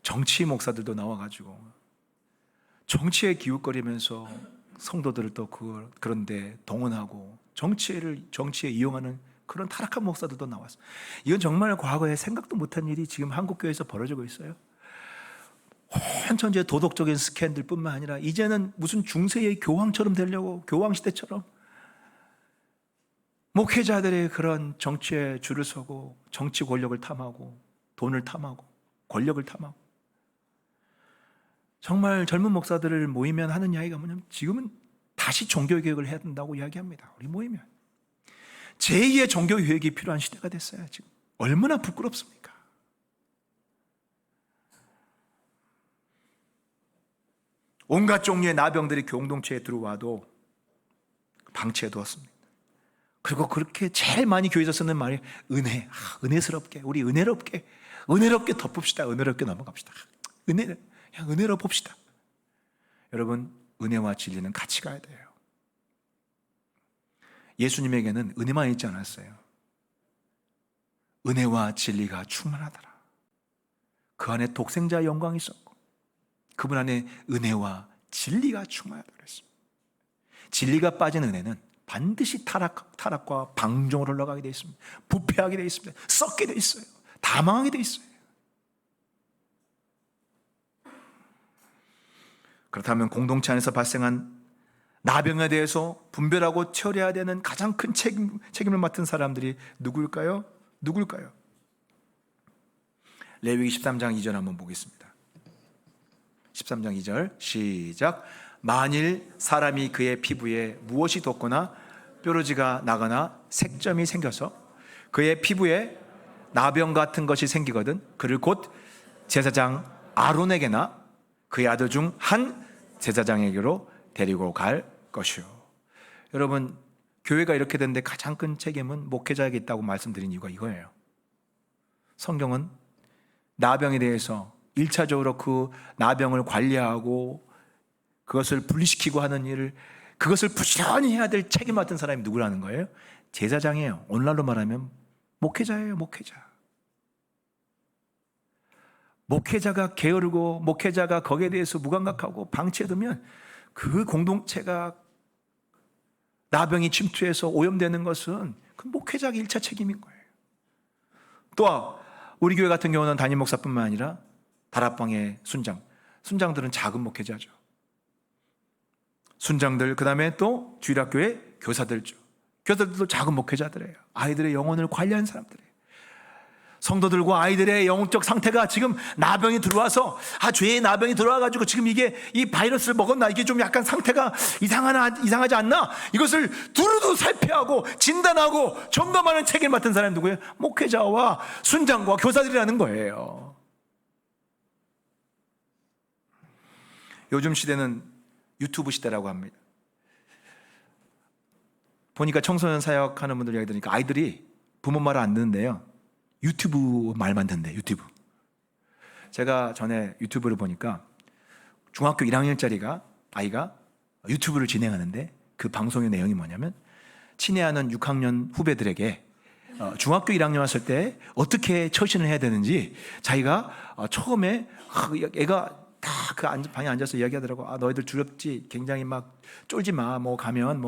정치 목사들도 나와가지고 정치에 기웃거리면서 성도들을 또 그런데 동원하고 정치에 이용하는 그런 타락한 목사들도 나왔어요. 이건 정말 과거에 생각도 못한 일이 지금 한국교회에서 벌어지고 있어요. 한천재 도덕적인 스캔들뿐만 아니라 이제는 무슨 중세의 교황처럼 되려고, 교황시대처럼 목회자들의 그런 정치에 줄을 서고 정치 권력을 탐하고 돈을 탐하고 권력을 탐하고, 정말 젊은 목사들을 모이면 하는 이야기가 뭐냐면 지금은 다시 종교개혁을 해야 된다고 이야기합니다. 우리 모이면 제2의 종교개혁이 필요한 시대가 됐어요. 지금 얼마나 부끄럽습니까? 온갖 종류의 나병들이 공동체에 들어와도 방치해 두었습니다. 그리고 그렇게 제일 많이 교회에서 쓰는 말이 은혜스럽게, 우리 은혜롭게 덮읍시다. 은혜롭게 넘어갑시다. 은혜로 봅시다. 여러분, 은혜와 진리는 같이 가야 돼요. 예수님에게는 은혜만 있지 않았어요. 은혜와 진리가 충만하더라. 그 안에 독생자의 영광이 있었고 그분 안에 은혜와 진리가 충만하다고 그랬습니다. 진리가 빠진 은혜는 반드시 타락과 방종으로 흘러가게 되어 있습니다. 부패하게 되어 있습니다. 썩게 되어 있어요. 다 망하게 되어 있어요. 그렇다면 공동체 안에서 발생한 나병에 대해서 분별하고 처리해야 되는 가장 큰 책임을 맡은 사람들이 누구일까요? 레위기 13장 2절 한번 보겠습니다. 13장 2절 시작. 만일 사람이 그의 피부에 무엇이 돋거나 뾰루지가 나거나 색점이 생겨서 그의 피부에 나병 같은 것이 생기거든 그를 곧 제사장 아론에게나 그의 아들 중 한 제사장에게로 데리고 갈 것이요. 여러분, 교회가 이렇게 되는데 가장 큰 책임은 목회자에게 있다고 말씀드린 이유가 이거예요. 성경은 나병에 대해서 1차적으로 그 나병을 관리하고 그것을 분리시키고 하는 일을, 그것을 부지런히 해야 될 책임 맡은 사람이 누구라는 거예요? 제사장이에요. 오늘날로 말하면 목회자예요. 목회자가 게으르고 목회자가 거기에 대해서 무감각하고 방치해두면 그 공동체가 나병이 침투해서 오염되는 것은 그 목회자의 1차 책임인 거예요. 또 우리 교회 같은 경우는 담임 목사뿐만 아니라 다락방의 순장들은 작은 목회자죠. 순장들, 그 다음에 또 주일학교의 교사들도 작은 목회자들이에요. 아이들의 영혼을 관리하는 사람들이에요. 성도들과 아이들의 영적 상태가 지금 나병이 들어와서 죄의 나병이 들어와가지고 지금 이 바이러스를 먹었나, 이게 좀 약간 상태가 이상하지 않나, 이것을 두루두 살펴하고 진단하고 점검하는 책임을 맡은 사람이 누구예요? 목회자와 순장과 교사들이라는 거예요. 요즘 시대는 유튜브 시대라고 합니다. 보니까 청소년 사역하는 분들 이야기 들으니까 아이들이 부모 말을 안 듣는데요, 유튜브 말만 듣는데. 유튜브. 제가 전에 유튜브를 보니까 중학교 1학년짜리가 아이가 유튜브를 진행하는데 그 방송의 내용이 뭐냐면 친애하는 6학년 후배들에게 중학교 1학년 왔을 때 어떻게 처신을 해야 되는지 자기가 처음에 애가 다 그 방에 앉아서 이야기하더라고. 너희들 두렵지? 굉장히 막 쫄지 마. 가면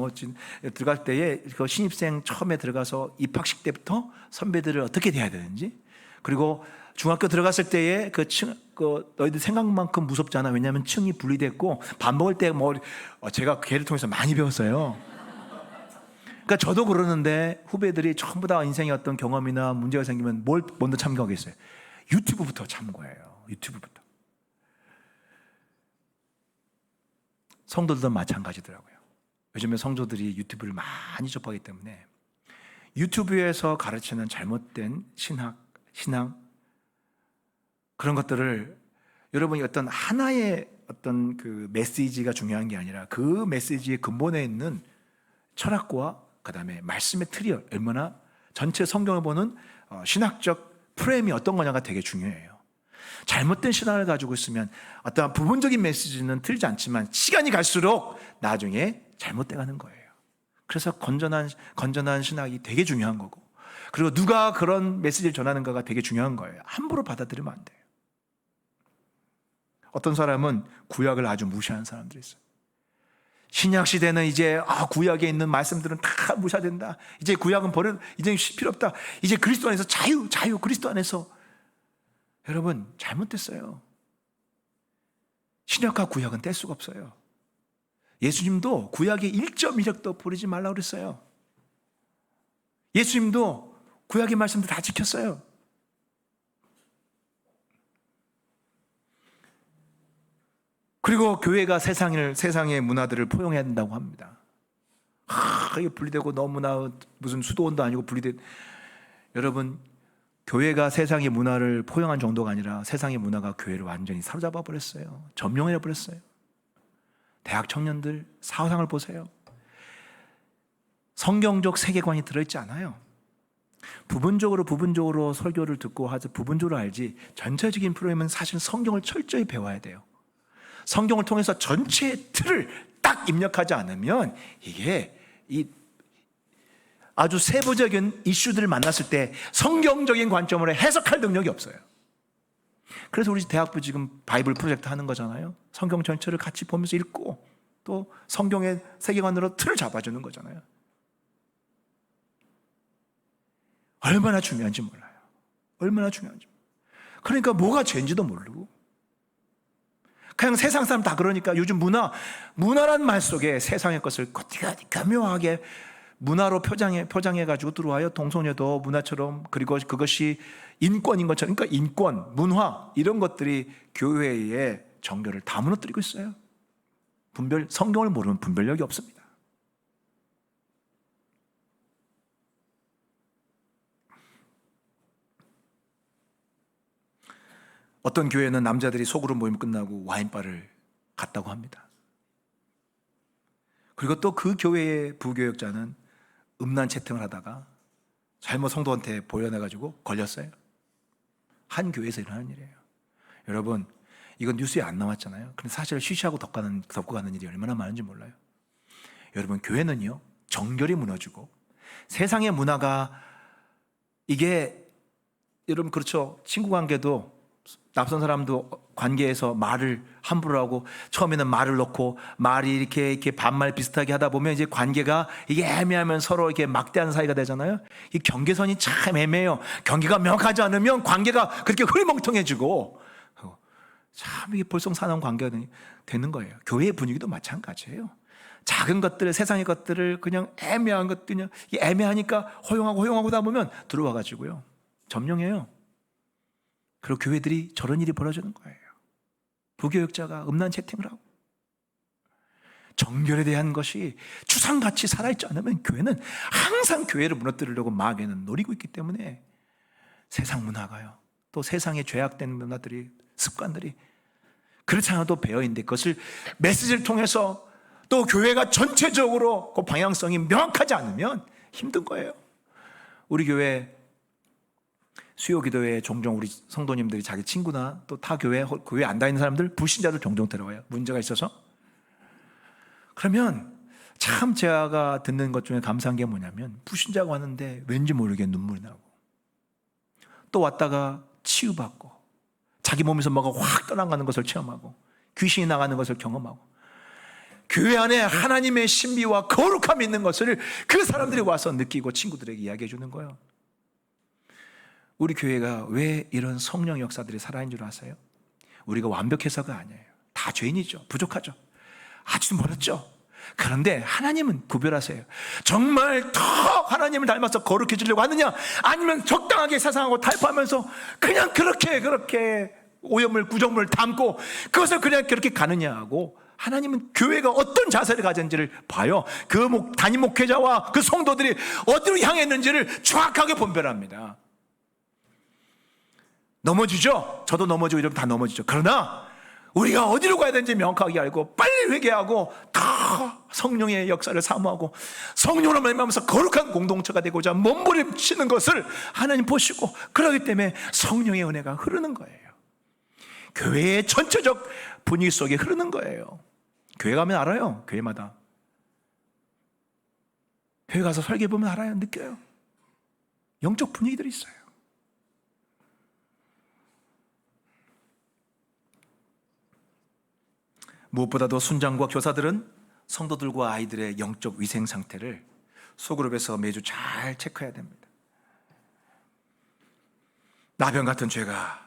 들어갈 때에 그 신입생 처음에 들어가서 입학식 때부터 선배들을 어떻게 대해야 되는지, 그리고 중학교 들어갔을 때에 너희들 생각만큼 무섭지 않아. 왜냐하면 층이 분리됐고 밥 먹을 때 제가 걔를 통해서 많이 배웠어요. 그러니까 저도 그러는데 후배들이 전부 다 인생의 어떤 경험이나 문제가 생기면 뭘 먼저 참고하겠어요? 유튜브부터 참고해요. 유튜브부터. 성도들도 마찬가지더라고요. 요즘에 성도들이 유튜브를 많이 접하기 때문에 유튜브에서 가르치는 잘못된 신앙 그런 것들을 여러분이 어떤 하나의 어떤 그 메시지가 중요한 게 아니라 그 메시지의 근본에 있는 철학과 그 다음에 말씀의 틀이 얼마나 전체 성경을 보는 신학적 프레임이 어떤 거냐가 되게 중요해요. 잘못된 신앙을 가지고 있으면 어떤 부분적인 메시지는 틀리지 않지만 시간이 갈수록 나중에 잘못돼 가는 거예요. 그래서 건전한 신학이 되게 중요한 거고, 그리고 누가 그런 메시지를 전하는가가 되게 중요한 거예요. 함부로 받아들이면 안 돼요. 어떤 사람은 구약을 아주 무시하는 사람들이 있어요. 신약 시대는 이제 구약에 있는 말씀들은 다 무시해야 된다. 이제 구약은 이제 필요 없다. 이제 그리스도 안에서 자유 그리스도 안에서. 여러분 잘못됐어요. 신약과 구약은 뗄 수가 없어요. 예수님도 구약의 1.1획도 버리지 말라고 그랬어요. 예수님도 구약의 말씀들 다 지켰어요. 그리고 교회가 세상의 문화들을 포용해야 된다고 합니다. 이게 분리되고 너무나 무슨 수도원도 아니고 여러분 교회가 세상의 문화를 포용한 정도가 아니라 세상의 문화가 교회를 완전히 사로잡아 버렸어요. 점령해 버렸어요. 대학 청년들 사상을 보세요. 성경적 세계관이 들어있지 않아요. 부분적으로 설교를 듣고 부분적으로 알지 전체적인 프로그램은 사실 성경을 철저히 배워야 돼요. 성경을 통해서 전체의 틀을 딱 입력하지 않으면 이게 아주 세부적인 이슈들을 만났을 때 성경적인 관점으로 해석할 능력이 없어요. 그래서 우리 대학부 지금 바이블 프로젝트 하는 거잖아요. 성경 전체를 같이 보면서 읽고 또 성경의 세계관으로 틀을 잡아주는 거잖아요. 얼마나 중요한지 몰라요. 얼마나 중요한지. 그러니까 뭐가 죄인지도 모르고 그냥 세상 사람 다 그러니까 요즘 문화란 말 속에 세상의 것을 교묘하게 문화로 포장해가지고 들어와요. 동성애도 문화처럼. 그리고 그것이 인권인 것처럼. 그러니까 인권, 문화 이런 것들이 교회의 정교를 다 무너뜨리고 있어요. 성경을 모르면 분별력이 없습니다. 어떤 교회는 남자들이 소그룹 모임 끝나고 와인바를 갔다고 합니다. 그리고 또 그 교회의 부교역자는 음란 채팅을 하다가 잘못 성도한테 보여내가지고 걸렸어요. 한 교회에서 일어나는 일이에요. 여러분 이건 뉴스에 안 나왔잖아요. 근데 사실 쉬쉬하고 덮고 가는 일이 얼마나 많은지 몰라요. 여러분 교회는요 정결이 무너지고 세상의 문화가 이게 여러분 그렇죠. 친구 관계도 낯선 사람도 관계에서 말을 함부로 하고 처음에는 말을 넣고 말이 이렇게 반말 비슷하게 하다 보면 이제 관계가 이게 애매하면 서로 이렇게 막대하는 사이가 되잖아요. 이 경계선이 참 애매해요. 경계가 명확하지 않으면 관계가 그렇게 흐리멍텅해지고 참 이게 볼썽사나운 관계가 되는 거예요. 교회의 분위기도 마찬가지예요. 작은 것들, 세상의 것들을 그냥 애매한 것들, 애매하니까 허용하고 하다 보면 들어와 가지고요 점령해요. 그리고 교회들이 저런 일이 벌어지는 거예요. 부교역자가 음란 채팅을 하고. 정결에 대한 것이 추상같이 살아있지 않으면 교회는 항상 교회를 무너뜨리려고 마귀는 노리고 있기 때문에 세상 문화가요. 또 세상의 죄악된 문화들이 습관들이 그렇지 않아도 배어있는데 그것을 메시지를 통해서 또 교회가 전체적으로 그 방향성이 명확하지 않으면 힘든 거예요. 우리 교회 수요기도회에 종종 우리 성도님들이 자기 친구나 또 타 교회 안 다니는 사람들 불신자들 종종 들어와요. 문제가 있어서. 그러면 참 제가 듣는 것 중에 감사한 게 뭐냐면 불신자가 왔는데 왠지 모르게 눈물이 나고 또 왔다가 치유받고 자기 몸에서 뭐가 확 떠나가는 것을 체험하고 귀신이 나가는 것을 경험하고 교회 안에 하나님의 신비와 거룩함이 있는 것을 그 사람들이 와서 느끼고 친구들에게 이야기해 주는 거예요. 우리 교회가 왜 이런 성령 역사들이 살아있는 줄 아세요? 우리가 완벽해서가 아니에요. 다 죄인이죠. 부족하죠. 아주 멀었죠. 그런데 하나님은 구별하세요. 정말 더 하나님을 닮아서 거룩해지려고 하느냐, 아니면 적당하게 세상하고 타협하면서 그냥 그렇게 오염물 구정물을 담고 그것을 그냥 그렇게 가느냐 하고, 하나님은 교회가 어떤 자세를 가졌는지를 봐요. 그 담임 목회자와 그 성도들이 어디로 향했는지를 정확하게 분별합니다. 넘어지죠. 저도 넘어지고 이러면 다 넘어지죠. 그러나 우리가 어디로 가야 되는지 명확하게 알고 빨리 회개하고 다 성령의 역사를 사모하고 성령으로 말미암아서 거룩한 공동체가 되고자 몸부림치는 것을 하나님 보시고, 그러기 때문에 성령의 은혜가 흐르는 거예요. 교회의 전체적 분위기 속에 흐르는 거예요. 교회 가면 알아요. 교회마다 교회 가서 설교 보면 알아요. 느껴요. 영적 분위기들이 있어요. 무엇보다도 순장과 교사들은 성도들과 아이들의 영적 위생 상태를 소그룹에서 매주 잘 체크해야 됩니다. 나병 같은 죄가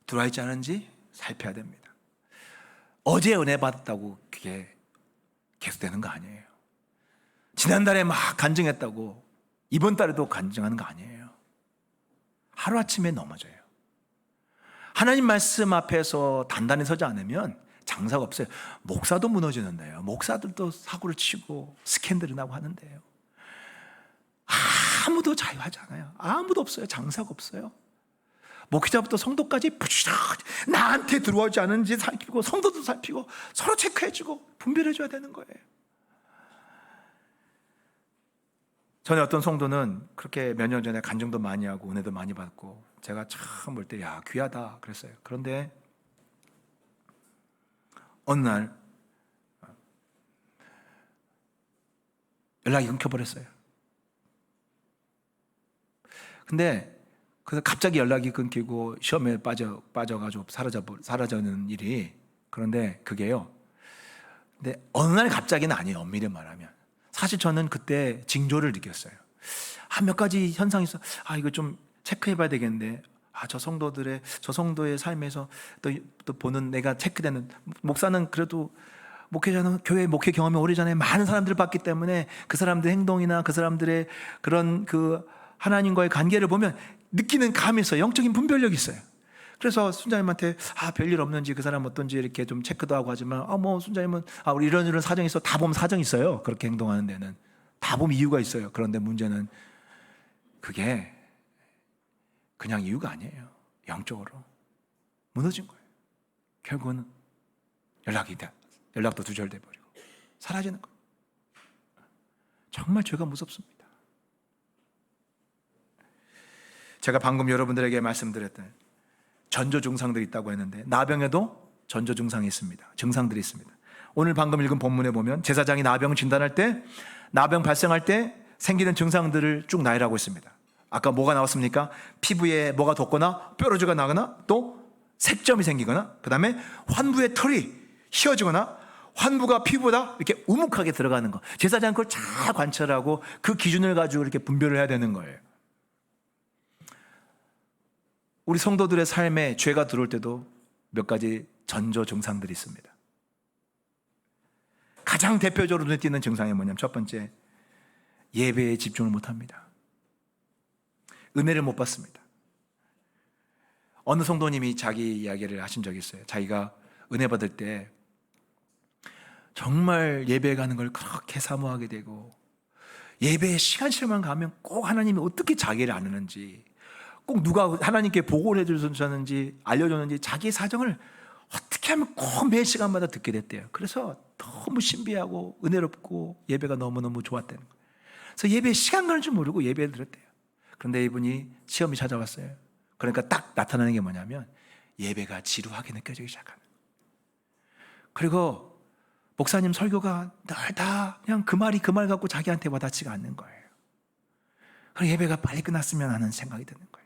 들어와 있지 않은지 살펴야 됩니다. 어제 은혜 받았다고 그게 계속되는 거 아니에요. 지난달에 막 간증했다고 이번 달에도 간증하는 거 아니에요. 하루아침에 넘어져요. 하나님 말씀 앞에서 단단히 서지 않으면 장사가 없어요. 목사도 무너지는데요. 목사들도 사고를 치고 스캔들이 나고 하는데요. 아무도 자유하지 않아요. 아무도 없어요. 장사가 없어요. 목회자부터 성도까지 부지런히 나한테 들어오지 않은지 살피고, 성도도 살피고 서로 체크해주고 분별해줘야 되는 거예요. 전에 어떤 성도는 그렇게 몇 년 전에 간증도 많이 하고 은혜도 많이 받고 제가 참 볼 때 야 귀하다 그랬어요. 그런데 어느 날 연락이 끊겨버렸어요. 근데 그래서 갑자기 연락이 끊기고 시험에 빠져가지고 사라져는 일이, 그런데 그게요. 근데 어느 날 갑자기는 아니에요. 엄밀히 말하면. 사실 저는 그때 징조를 느꼈어요. 몇 가지 현상이 있어. 이거 좀 체크해봐야 되겠는데. 저 성도의 삶에서 또 보는 내가 체크되는, 목사는 그래도 목회자는 교회 목회 경험이 오래전에 많은 사람들을 봤기 때문에 그 사람들의 행동이나 그 사람들의 그런 그 하나님과의 관계를 보면 느끼는 감이 있어요. 영적인 분별력이 있어요. 그래서 순자님한테 별일 없는지, 그 사람 어떤지 이렇게 좀 체크도 하고 하지만 뭐 순자님은 우리 이런 사정이 있어. 다 보면 사정이 있어요. 그렇게 행동하는 데는 다 보면 이유가 있어요. 그런데 문제는 그게 그냥 이유가 아니에요. 영적으로 무너진 거예요. 결국은 연락도 두절돼 버리고 사라지는 거예요. 정말 죄가 무섭습니다. 제가 방금 여러분들에게 말씀드렸던 전조 증상들이 있다고 했는데, 나병에도 전조 증상이 있습니다. 증상들이 있습니다. 오늘 방금 읽은 본문에 보면 제사장이 나병 진단할 때, 나병 발생할 때 생기는 증상들을 쭉 나열하고 있습니다. 아까 뭐가 나왔습니까? 피부에 뭐가 돋거나 뾰루지가 나거나 또 색점이 생기거나, 그 다음에 환부의 털이 휘어지거나 환부가 피부보다 이렇게 우묵하게 들어가는 거. 제사장은 그걸 잘 관찰하고 그 기준을 가지고 이렇게 분별을 해야 되는 거예요. 우리 성도들의 삶에 죄가 들어올 때도 몇 가지 전조 증상들이 있습니다. 가장 대표적으로 눈에 띄는 증상이 뭐냐면, 첫 번째, 예배에 집중을 못합니다. 은혜를 못 받습니다. 어느 성도님이 자기 이야기를 하신 적이 있어요. 자기가 은혜 받을 때 정말 예배에 가는 걸 그렇게 사모하게 되고, 예배에 시간씩만 가면 꼭 하나님이 어떻게 자기를 아느는지, 꼭 누가 하나님께 보고를 해주셨는지 알려줬는지 자기의 사정을 어떻게 하면 꼭 매 시간마다 듣게 됐대요. 그래서 너무 신비하고 은혜롭고 예배가 너무너무 좋았다는 거예요. 그래서 예배에 시간 가는 줄 모르고 예배를 드렸대요. 그런데 이분이 시험이 찾아왔어요. 그러니까 딱 나타나는 게 뭐냐면 예배가 지루하게 느껴지기 시작하는 거예요. 그리고 목사님 설교가 늘 다 그냥 그 말 갖고 자기한테 와닿지가 않는 거예요. 그리고 예배가 빨리 끝났으면 하는 생각이 드는 거예요.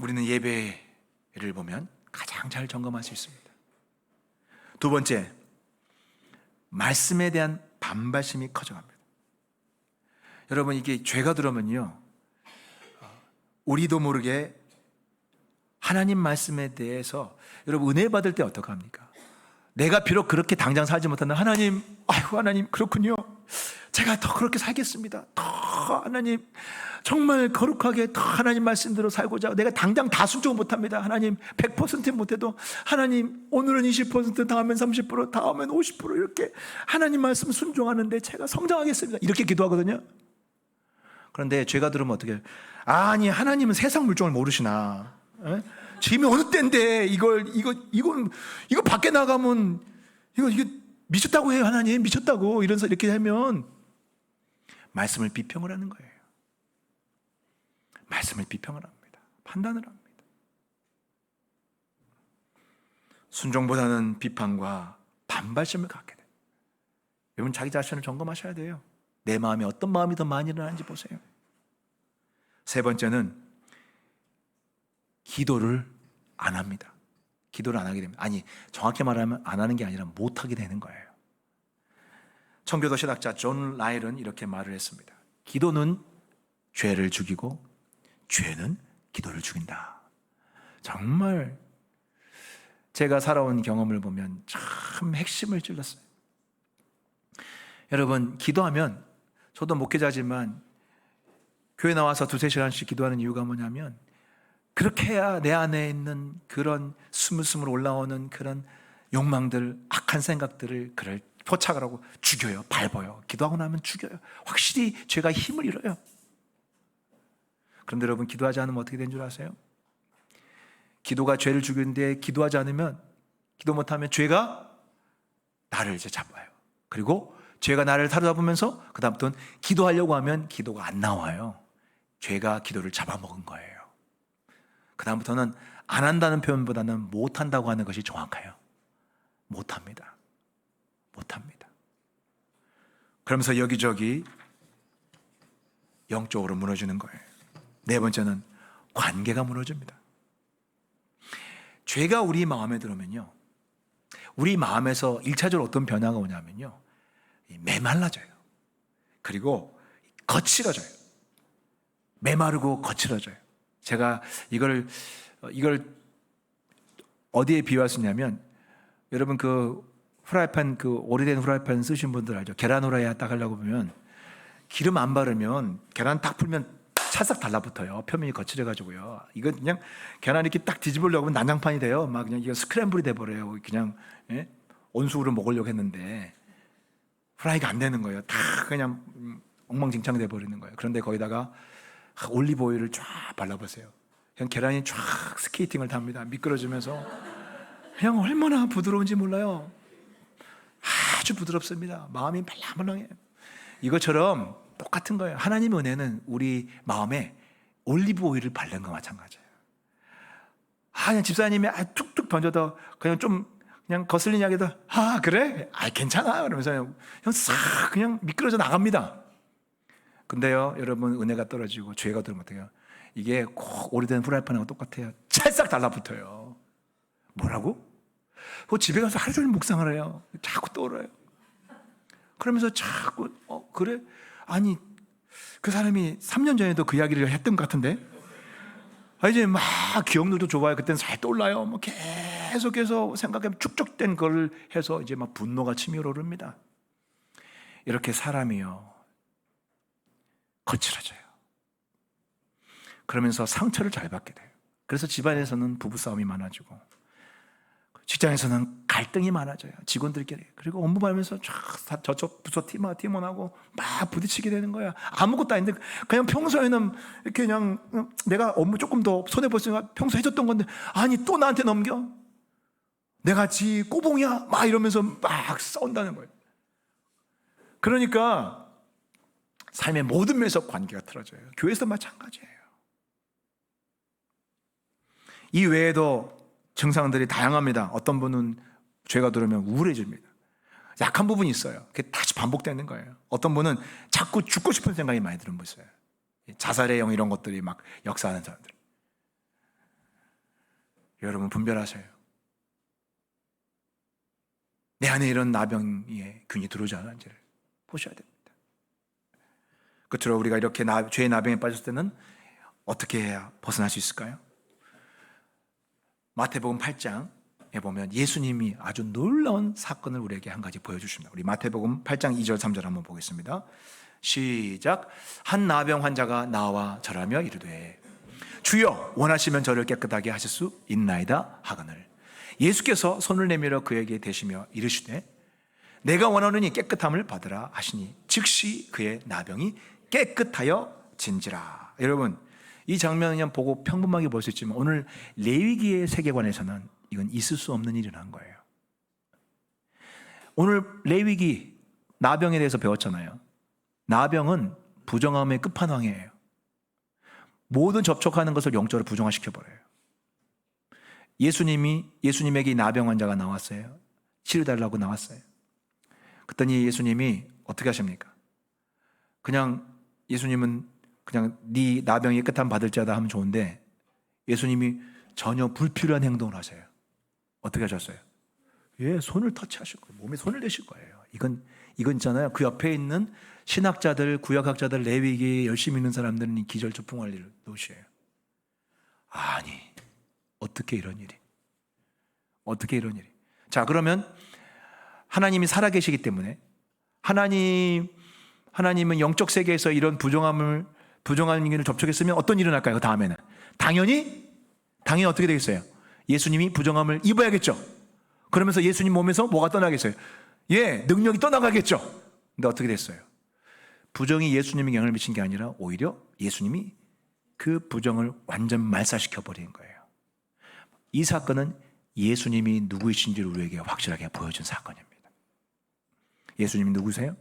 우리는 예배를 보면 가장 잘 점검할 수 있습니다. 두 번째, 말씀에 대한 반발심이 커져갑니다. 여러분, 이게 죄가 들어오면요, 우리도 모르게 하나님 말씀에 대해서, 여러분 은혜 받을 때 어떡합니까? 내가 비록 그렇게 당장 살지 못한다. 하나님, 아이고 하나님 그렇군요. 제가 더 그렇게 살겠습니다. 더 하나님 정말 거룩하게 더 하나님 말씀대로 살고자. 내가 당장 다 순종 못합니다. 하나님 100% 못해도 하나님 오늘은 20%, 다음엔 30%, 다음엔 50% 이렇게 하나님 말씀 순종하는데 제가 성장하겠습니다. 이렇게 기도하거든요. 그런데 죄가 들으면 어떻게 해요? 아니 하나님은 세상 물정을 모르시나? 에? 지금이 어느 때인데 이거 밖에 나가면 이거 미쳤다고 해요. 하나님 미쳤다고 이러면서 이렇게 하면 말씀을 비평을 하는 거예요. 말씀을 비평을 합니다. 판단을 합니다. 순종보다는 비판과 반발심을 갖게 돼요. 여러분 자기 자신을 점검하셔야 돼요. 내 마음에 어떤 마음이 더 많이 일어나는지 보세요. 세 번째는 기도를 안 합니다. 기도를 안 하게 됩니다. 아니, 정확히 말하면 안 하는 게 아니라 못 하게 되는 거예요. 청교도 신학자 존 라일은 이렇게 말을 했습니다. 기도는 죄를 죽이고 죄는 기도를 죽인다. 정말 제가 살아온 경험을 보면 참 핵심을 찔렀어요. 여러분, 기도하면, 저도 목회자지만 교회 나와서 2-3시간씩 기도하는 이유가 뭐냐면, 그렇게 해야 내 안에 있는 그런 스물스물 올라오는 그런 욕망들, 악한 생각들을 그를 포착을 하고 죽여요. 밟아요. 기도하고 나면 죽여요. 확실히 죄가 힘을 잃어요. 그런데 여러분, 기도하지 않으면 어떻게 된 줄 아세요? 기도가 죄를 죽이는데 기도하지 않으면, 기도 못하면 죄가 나를 이제 잡아요. 그리고 죄가 나를 사로잡으면서 그 다음부터는 기도하려고 하면 기도가 안 나와요. 죄가 기도를 잡아먹은 거예요. 그 다음부터는 안 한다는 표현보다는 못한다고 하는 것이 정확해요. 못합니다. 못합니다. 그러면서 여기저기 영적으로 무너지는 거예요. 네 번째는 관계가 무너집니다. 죄가 우리 마음에 들어오면요, 우리 마음에서 1차적으로 어떤 변화가 오냐면요, 메말라져요. 그리고 거칠어져요. 메마르고 거칠어져요. 제가 이걸 어디에 비유할 수 있냐면, 여러분 그 후라이팬, 그 오래된 후라이팬 쓰신 분들 알죠? 계란 후라이 딱 하려고 보면 기름 안 바르면 계란 딱 풀면 찰싹 달라붙어요. 표면이 거칠어가지고요. 이거 그냥 계란 이렇게 딱 뒤집으려고 하면 난장판이 돼요. 막 그냥 이거 스크램블이 돼버려요. 그냥, 예? 온수로 먹으려고 했는데 후라이가 안 되는 거예요. 다 그냥 엉망진창이 돼버리는 거예요. 그런데 거기다가 올리브 오일을 쫙 발라보세요. 그냥 계란이 쫙 스케이팅을 답니다. 미끄러지면서 그냥 얼마나 부드러운지 몰라요. 아주 부드럽습니다. 마음이 말랑말랑해요. 이것처럼 똑같은 거예요. 하나님의 은혜는 우리 마음에 올리브 오일을 바른 거 마찬가지예요. 그냥 집사님이 툭툭 던져도 그냥 좀 그냥 거슬린 이야기도 그래? 괜찮아. 그러면서 그냥 싹 그냥 미끄러져 나갑니다. 근데요, 여러분, 은혜가 떨어지고 죄가 들으면 어떡해요? 이게 꼭 오래된 후라이팬하고 똑같아요. 찰싹 달라붙어요. 뭐라고? 집에 가서 하루 종일 묵상을 해요. 자꾸 떠올라요. 그러면서 자꾸 그래? 아니, 그 사람이 3년 전에도 그 이야기를 했던 것 같은데? 이제 막 기억력도 좋아요. 그때는 잘 떠올라요. 뭐 계속해서 생각하면 축적된 걸 해서 이제 막 분노가 치밀어 오릅니다. 이렇게 사람이요, 거칠어져요. 그러면서 상처를 잘 받게 돼요. 그래서 집안에서는 부부싸움이 많아지고, 직장에서는 갈등이 많아져요. 직원들끼리. 그리고 업무 받으면서 저쪽 부서 팀원하고 막 부딪히게 되는 거야. 아무것도 아닌데 그냥 평소에는 이렇게 그냥 내가 업무 조금 더 손해볼 수 있으니까 평소에 해줬던 건데, 아니 또 나한테 넘겨? 내가 지 꼬봉이야? 막 이러면서 막 싸운다는 거예요. 그러니까 삶의 모든 면에서 관계가 틀어져요. 교회에서 마찬가지예요. 이 외에도 증상들이 다양합니다. 어떤 분은 죄가 들어오면 우울해집니다. 약한 부분이 있어요. 그게 다시 반복되는 거예요. 어떤 분은 자꾸 죽고 싶은 생각이 많이 드는 분이 있어요. 자살의 영 이런 것들이 막 역사하는 사람들. 여러분 분별하셔요. 내 안에 이런 나병의 균이 들어오지 않았는지를 보셔야 됩니다. 끝으로 우리가 이렇게 죄의 나병에 빠졌을 때는 어떻게 해야 벗어날 수 있을까요? 마태복음 8장에 보면 예수님이 아주 놀라운 사건을 우리에게 한 가지 보여주십니다. 우리 마태복음 8장 2절 3절 한번 보겠습니다. 시작. 한 나병 환자가 나와 절하며 이르되 주여 원하시면 저를 깨끗하게 하실 수 있나이다 하거늘 예수께서 손을 내밀어 그에게 대시며 이르시되 내가 원하노니 깨끗함을 받으라 하시니 즉시 그의 나병이 깨끗하여 진지라. 여러분, 이 장면을 그냥 보고 평범하게 볼 수 있지만 오늘 레위기의 세계관에서는 이건 있을 수 없는 일이 난 거예요. 오늘 레위기 나병에 대해서 배웠잖아요. 나병은 부정함의 끝판왕이에요. 모든 접촉하는 것을 영적으로 부정화시켜버려요. 예수님에게 이 나병 환자가 나왔어요. 치료달라고 나왔어요. 그랬더니 예수님이 어떻게 하십니까? 그냥 예수님은 그냥 네 나병이 깨끗함 받을지어다 하면 좋은데 예수님이 전혀 불필요한 행동을 하세요. 어떻게 하셨어요? 예, 손을 터치하실 거예요. 몸에 손을 대실 거예요. 이건 있잖아요. 그 옆에 있는 신학자들, 구약학자들, 레위기 열심히 있는 사람들은 이 기절초풍할 일 노시예요. 아니, 어떻게 이런 일이? 자, 그러면 하나님이 살아계시기 때문에 하나님은 영적 세계에서 이런 부정한 일을 접촉했으면 어떤 일이 날까요? 그 다음에는 당연히 어떻게 되겠어요? 예수님이 부정함을 입어야겠죠. 그러면서 예수님 몸에서 뭐가 떠나겠어요? 예, 능력이 떠나가겠죠. 근데 어떻게 됐어요? 부정이 예수님에게 영향을 미친 게 아니라 오히려 예수님이 그 부정을 완전 말살시켜 버린 거예요. 이 사건은 예수님이 누구이신지를 우리에게 확실하게 보여준 사건입니다. 예수님이 누구세요?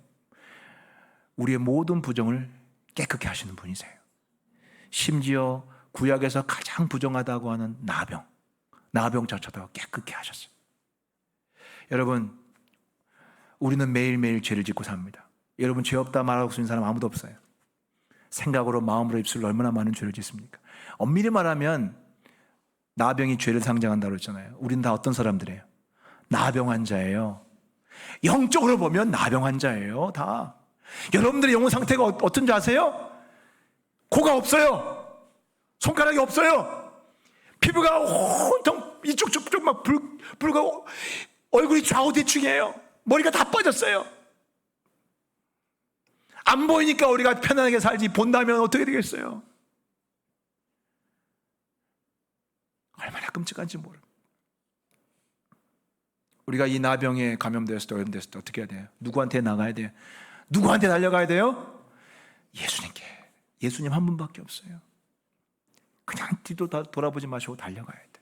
우리의 모든 부정을 깨끗게 하시는 분이세요. 심지어 구약에서 가장 부정하다고 하는 나병조차도 깨끗게 하셨어요. 여러분, 우리는 매일매일 죄를 짓고 삽니다. 여러분, 죄 없다 말하고 있는 사람 아무도 없어요. 생각으로, 마음으로, 입술로 얼마나 많은 죄를 짓습니까? 엄밀히 말하면 나병이 죄를 상징한다고 했잖아요. 우리는 다 어떤 사람들이에요? 나병 환자예요. 영적으로 보면 나병 환자예요. 다. 여러분들의 영혼 상태가 어떤지 아세요? 코가 없어요. 손가락이 없어요. 피부가 온통 이쪽 저쪽 막 불고 얼굴이 좌우대충이에요. 머리가 다 빠졌어요. 안 보이니까 우리가 편안하게 살지 본다면 어떻게 되겠어요? 얼마나 끔찍한지 모릅니다. 우리가 이 나병에 감염되었을 때 오염됐을 때 어떻게 해야 돼요? 누구한테 나가야 돼요? 누구한테 달려가야 돼요? 예수님께. 예수님 한 분밖에 없어요. 그냥 뒤도 돌아보지 마시고 달려가야 돼.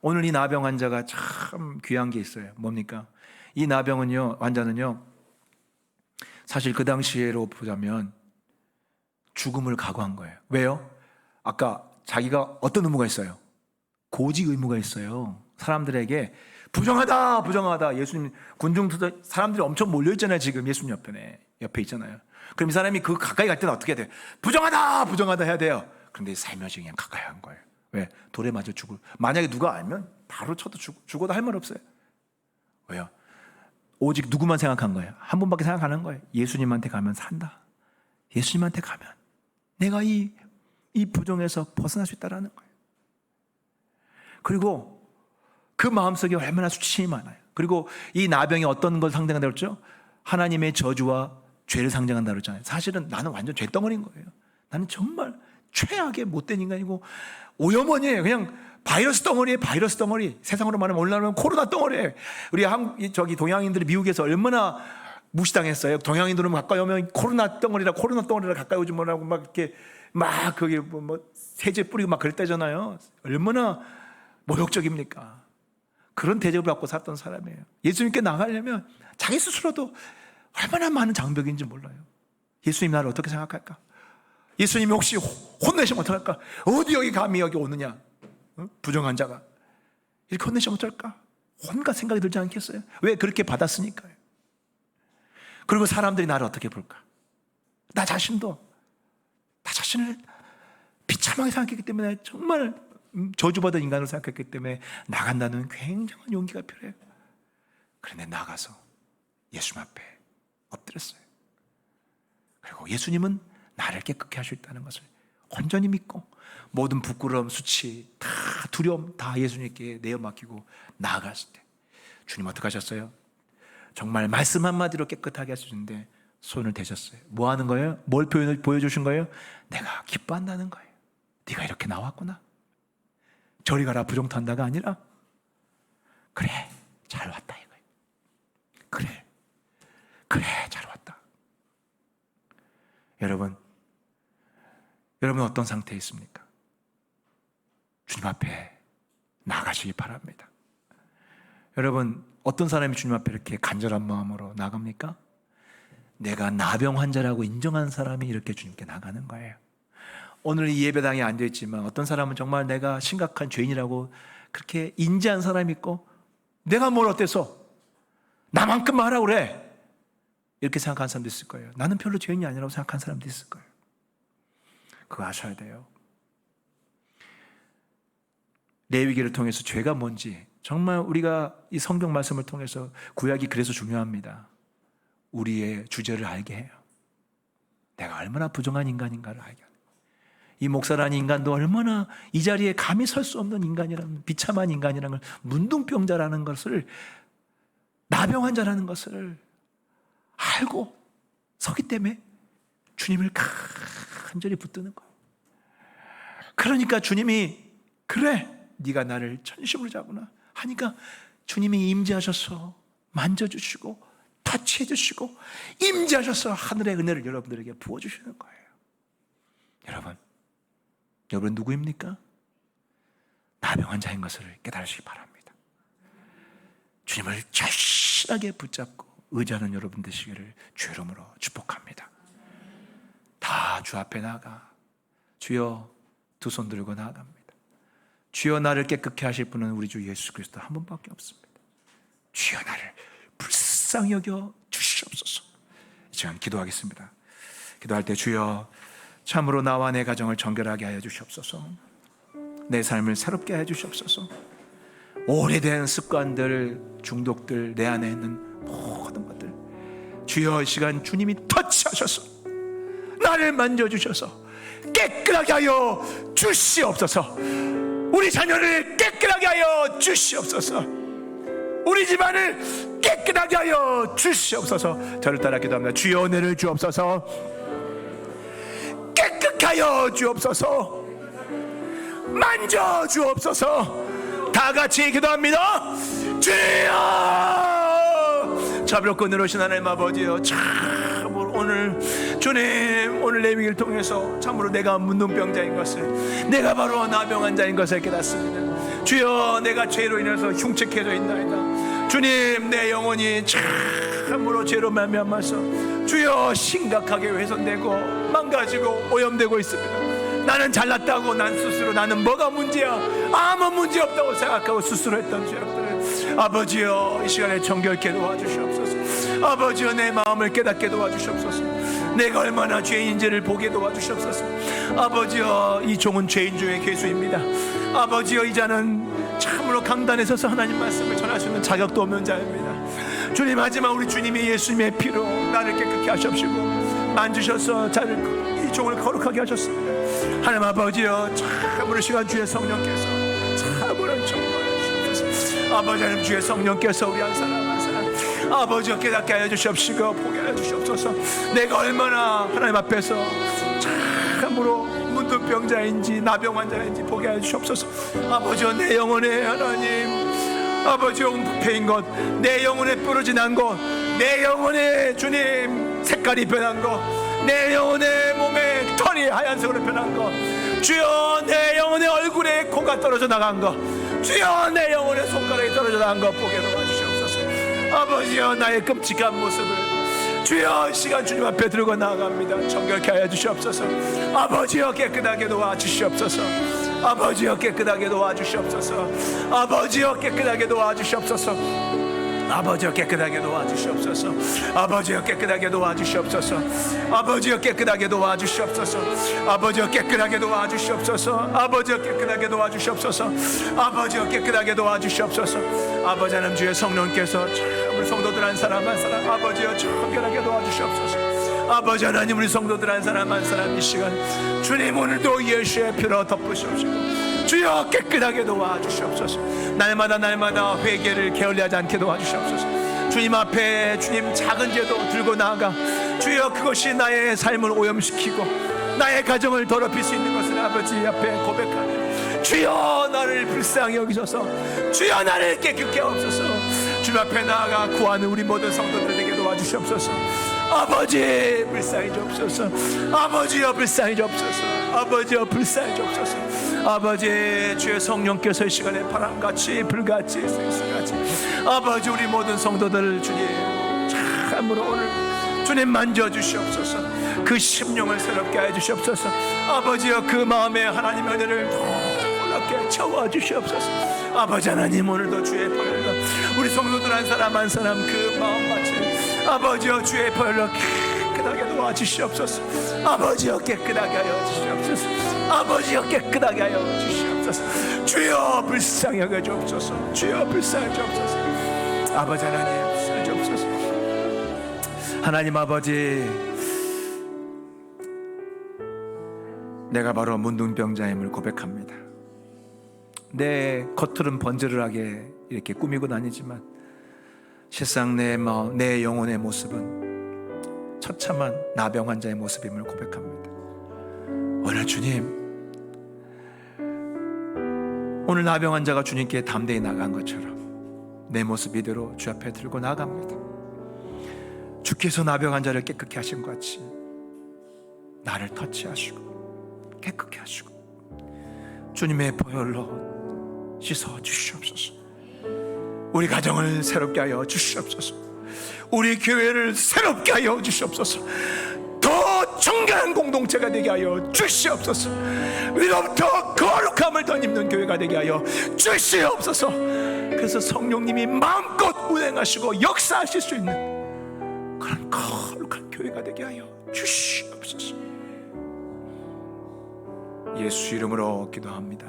오늘 이 나병 환자가 참 귀한 게 있어요. 뭡니까? 이 환자는요 사실 그 당시로 보자면 죽음을 각오한 거예요. 왜요? 아까 자기가 어떤 의무가 있어요? 고직 의무가 있어요. 사람들에게 부정하다. 예수님 사람들이 엄청 몰려있잖아요. 지금 예수님 옆에 있잖아요. 그럼 이 사람이 그 가까이 갈 때는 어떻게 해야 돼요? 부정하다 해야 돼요. 그런데 살며시 그냥 가까이 한 거예요. 왜? 돌에 맞아 죽을. 만약에 누가 알면 바로 쳐도 죽어도 할 말 없어요. 왜요? 오직 누구만 생각한 거예요? 한 분밖에 생각하는 거예요. 예수님한테 가면 산다. 예수님한테 가면 내가 이 부정에서 벗어날 수 있다라는 거예요. 그리고 그 마음속에 얼마나 수치심이 많아요. 그리고 이 나병이 어떤 걸 상징한다고 했죠? 하나님의 저주와 죄를 상징한다고 했잖아요. 사실은 나는 완전 죄덩어리인 거예요. 나는 정말 최악의 못된 인간이고 오염원이에요. 그냥 바이러스 덩어리. 세상으로 말하면 오늘날은 코로나 덩어리예요. 우리 동양인들이 미국에서 얼마나 무시당했어요. 동양인들은 가까이 오면 코로나 덩어리라 가까이 오지 말라고 막 이렇게 막 거기 뭐 세제 뿌리고 막 그랬다잖아요. 얼마나 모욕적입니까? 그런 대접을 받고 살던 사람이에요. 예수님께 나가려면 자기 스스로도 얼마나 많은 장벽인지 몰라요. 예수님 나를 어떻게 생각할까? 예수님이 혹시 혼내시면 어떡할까? 어디 여기 감히 여기 오느냐? 부정한 자가 이렇게 혼내시면 어떨까? 온갖 생각이 들지 않겠어요? 왜? 그렇게 받았으니까요. 그리고 사람들이 나를 어떻게 볼까? 나 자신을 비참하게 생각했기 때문에 정말 저주받은 인간으로 생각했기 때문에 나간다는 굉장한 용기가 필요해요. 그런데 나가서 예수님 앞에 엎드렸어요. 그리고 예수님은 나를 깨끗게 하실 수 있다는 것을 온전히 믿고 모든 부끄러움, 수치, 다 두려움 다 예수님께 내어 맡기고 나아갔을 때 주님 어떻게 하셨어요? 정말 말씀 한마디로 깨끗하게 하시는데 손을 대셨어요. 뭐 하는 거예요? 뭘 보여주신 거예요? 내가 기뻐한다는 거예요. 네가 이렇게 나왔구나. 저리 가라 부정탄다가 아니라 그래 잘 왔다 이거예요. 그래 잘 왔다. 여러분 어떤 상태에 있습니까? 주님 앞에 나가시기 바랍니다. 여러분 어떤 사람이 주님 앞에 이렇게 간절한 마음으로 나갑니까? 내가 나병 환자라고 인정한 사람이 이렇게 주님께 나가는 거예요. 오늘 이 예배당에 앉아있지만 어떤 사람은 정말 내가 심각한 죄인이라고 그렇게 인지한 사람이 있고 내가 뭘 어때서 나만큼 하라고 그래 이렇게 생각하는 사람도 있을 거예요. 나는 별로 죄인이 아니라고 생각하는 사람도 있을 거예요. 그거 아셔야 돼요. 레위기를 통해서 죄가 뭔지 정말 우리가 이 성경 말씀을 통해서 구약이 그래서 중요합니다. 우리의 주제를 알게 해요. 내가 얼마나 부정한 인간인가를 알게 해요. 이 목사라는 인간도 얼마나 이 자리에 감히 설 수 없는 인간이라는, 비참한 인간이라는 걸, 문둥병자라는 것을, 나병 환자라는 것을 알고 서기 때문에 주님을 간절히 붙드는 거예요. 그러니까 주님이 그래 네가 나를 전심으로 잡구나 하니까 주님이 임재하셔서 만져주시고 터치해주시고 임재하셔서 하늘의 은혜를 여러분들에게 부어주시는 거예요. 여러분 누구입니까? 나병 환자인 것을 깨달으시기 바랍니다. 주님을 절실하게 붙잡고 의지하는 여러분 되시기를 주의 이름으로 축복합니다. 다 주 앞에 나가 주여 두 손 들고 나아갑니다. 주여 나를 깨끗게 하실 분은 우리 주 예수 그리스도 한 분밖에 없습니다. 주여 나를 불쌍히 여겨 주시옵소서. 이 시간 기도하겠습니다. 기도할 때 주여 참으로 나와 내 가정을 정결하게 하여 주시옵소서. 내 삶을 새롭게 하여 주시옵소서. 오래된 습관들, 중독들, 내 안에 있는 모든 것들 주여 이 시간 주님이 터치하셔서 나를 만져주셔서 깨끗하게 하여 주시옵소서. 우리 자녀를 깨끗하게 하여 주시옵소서. 우리 집안을 깨끗하게 하여 주시옵소서. 저를 따라 기도합니다. 주여 은혜를 주옵소서. 깨끗하게 하여 주옵소서. 만져 주옵소서. 다 같이 기도합니다. 주여 자비롭고 은혜로우신 하나님 아버지여, 참으로 오늘 주님 오늘 레위기를 통해서 참으로 내가 문둥병자인 것을, 내가 바로 나병 환자인 것을 깨닫습니다. 주여 내가 죄로 인해서 흉측해져 있나이다. 주님 내 영혼이 참으로 죄로 말미암아서 주여 심각하게 훼손되고 망가지고 오염되고 있습니다. 나는 잘났다고 난 스스로 나는 뭐가 문제야 아무 문제 없다고 생각하고 스스로 했던 죄악들을 아버지여 이 시간에 정결케 도와주시옵소서. 아버지여 내 마음을 깨닫게 도와주시옵소서. 내가 얼마나 죄인인지를 보게 도와주시옵소서. 아버지여 이 종은 죄인 중에 괴수입니다. 아버지여 이 자는 참으로 강단에 서서 하나님 말씀을 전할 수 있는 자격도 없는 자입니다. 주님 하지만 우리 주님이 예수님의 피로 나를 깨끗게 하시옵시고 만주셔서 이 종을 거룩하게 하셨습니다. 하나님 아버지여 참으로 시간 주의 성령께서 참으로 정말 주셔서 아버지 하나님 주의 성령께서 우리 한 사람 한 사람 아버지여 깨닫게 하여 주시옵시고 보게 하여 주시옵소서. 내가 얼마나 하나님 앞에서 참으로 문둥병자인지 나병 환자인지 보게 하여 주시옵소서. 아버지여 내 영혼에 하나님 아버지여 부패인 것, 내 영혼에 부러진 것, 내 영혼에 주님 색깔이 변한 것, 내 영혼의 몸에 털이 하얀색으로 변한 것, 주여 내 영혼의 얼굴에 코가 떨어져 나간 것, 주여 내 영혼의 손가락이 떨어져 나간 것 보게 도와주시옵소서. 아버지여 나의 끔찍한 모습을 주여 시간 주님 앞에 들고 나아갑니다. 정결케 하여 주시옵소서. 아버지여 깨끗하게 도와주시옵소서. 아버지여 깨끗하게 도와주시옵소서. 아버지여 깨끗하게 도와주시옵소서. 아버지여 깨끗하게 도와주시옵소서. 아버지여 깨끗하게 도와주시옵소서. 아버지여 깨끗하게 도와주시옵소서. 아버지여 깨끗하게 도와주시옵소서. 아버지여 깨끗하게 도와주시옵소서. 아버지여 깨끗하게 도와주시옵소서. 아버지 하나님 주의 성령께서 참 우리 성도들 한 사람 한 사람 아버지여 정결하게 도와주시옵소서. 아버지 하나님, 우리 성도들 한 사람 한 사람 이 시간 주님 오늘도 예수의 피로 덮으시옵시고 주여 깨끗하게 도와주시옵소서. 날마다 회개를 게을리하지 않게 도와주시옵소서. 주님 앞에 주님 작은 죄도 들고 나아가 주여 그것이 나의 삶을 오염시키고 나의 가정을 더럽힐 수 있는 것을 아버지 앞에 고백하며 주여 나를 불쌍히 여기소서. 주여 나를 깨끗게 하옵소서. 주님 앞에 나아가 구하는 우리 모든 성도들에게 도와주시옵소서. 아버지 불쌍히 주옵소서. 아버지여 불쌍히 주옵소서. 아버지여 불쌍히 주옵소서. 아버지 주의 성령께서 이 시간에 바람같이 불같이 생수같이 아버지 우리 모든 성도들 주님 참으로 오늘 주님 만져주시옵소서. 그 심령을 새롭게 해주시옵소서. 아버지여 그 마음에 하나님의 은혜를 놀랍게 채워주시옵소서. 아버지 하나님 오늘도 주의 보혈로 우리 성도들 한 사람 한 사람 그 마음같이 아버지여 주의 보혈로 깨끗하게 도와주시옵소서. 아버지여 깨끗하게 하여 주시옵소서. 아버지여 깨끗하게 하여 주시옵소서. 주여 불쌍히 여겨 주옵소서. 주여 불쌍히 주옵소서. 아버지 하나님 불쌍히 주옵소서. 하나님 아버지, 내가 바로 문둥병자임을 고백합니다. 내 겉으로는 번지르르하게 이렇게 꾸미고 다니지만 실상 내 마음, 내 영혼의 모습은 처참한 나병 환자의 모습임을 고백합니다. 오늘 주님, 오늘 나병 환자가 주님께 담대히 나간 것처럼 내 모습 이대로 주 앞에 들고 나갑니다. 주께서 나병 환자를 깨끗게 하신 것 같이 나를 터치하시고 깨끗게 하시고 주님의 보혈로 씻어 주시옵소서. 우리 가정을 새롭게 하여 주시옵소서. 우리 교회를 새롭게 하여 주시옵소서. 더 정결한 공동체가 되게 하여 주시옵소서. 위로부터 거룩함을 덧입는 교회가 되게 하여 주시옵소서. 그래서 성령님이 마음껏 운행하시고 역사하실 수 있는 그런 거룩한 교회가 되게 하여 주시옵소서. 예수 이름으로 기도합니다.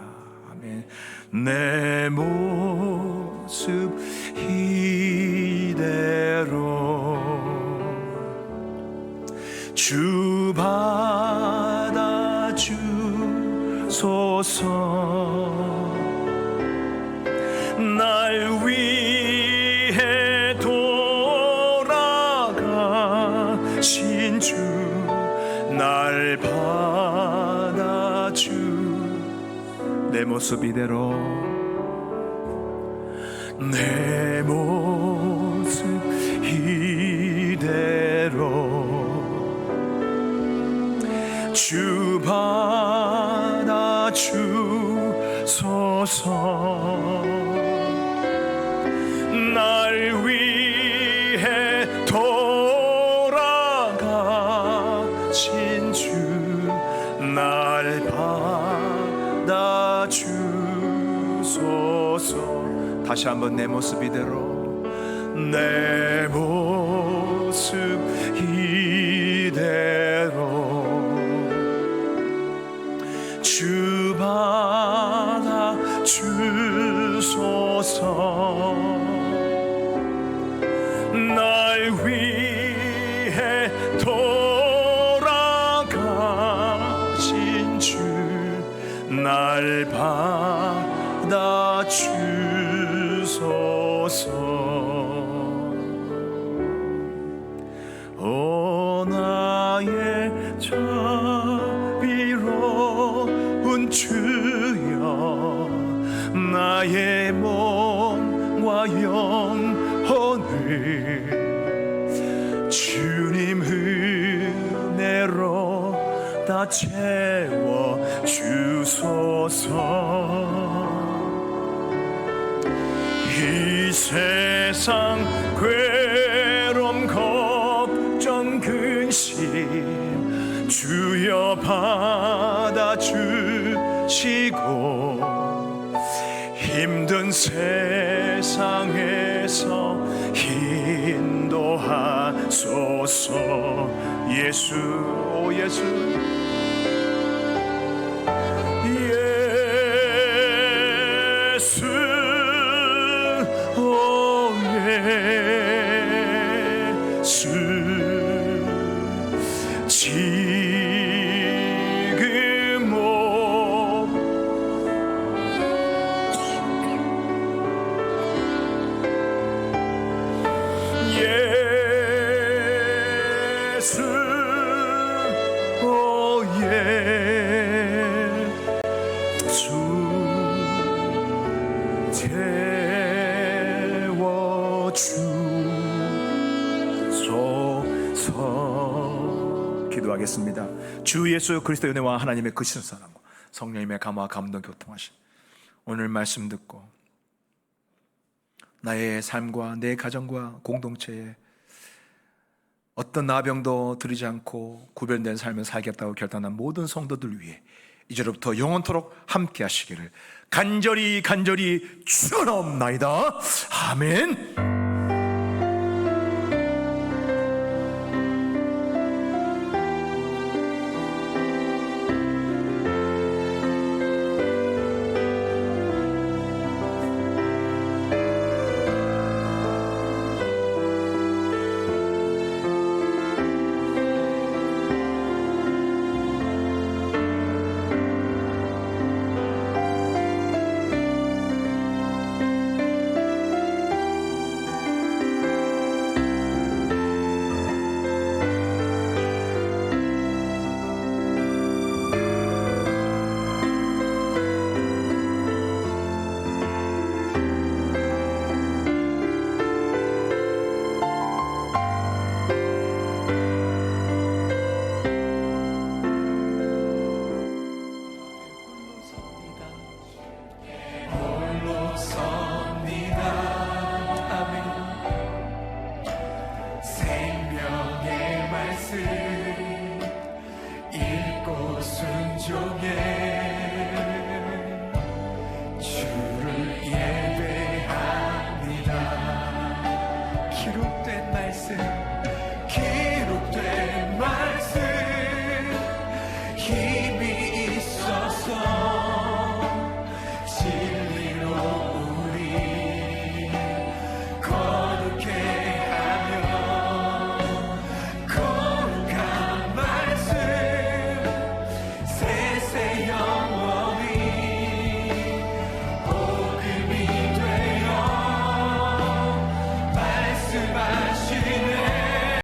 아멘. 내 모습 이대로 주 받아 주소서. 날 위해 돌아가신 주 날 받아 주. 내 모습 이대로 내 모습 이대로 주 받아 주소서. 날 위해 돌아가신 주 날 받아 주소서. 다시 한번 내 모습 이대로 내 모습 이대로 주 받아 주소서. 날 위해 돌아가신 주 날 받아 주소서. 오 나의 자비로운 주여, 나의 몸과 영혼을 주님 은혜로 다 채워 주소서. 이 세상 괴로움 걱정 근심 주여 받아 주시고 힘든 세상에서 인도하소서. 예수 오 예수 예수 오 예수 태워주소서. 기도하겠습니다. 주 예수 그리스도의 은혜와 하나님의 크신 사랑과 성령님의 감화와 감동 교통하심 오늘 말씀 듣고 나의 삶과 내 가정과 공동체에 어떤 나병도 들이지 않고 구별된 삶을 살겠다고 결단한 모든 성도들 위해 이제로부터 영원토록 함께 하시기를 간절히 축원하옵나이다. 아멘. 주를 예배합니다. 기록된 말씀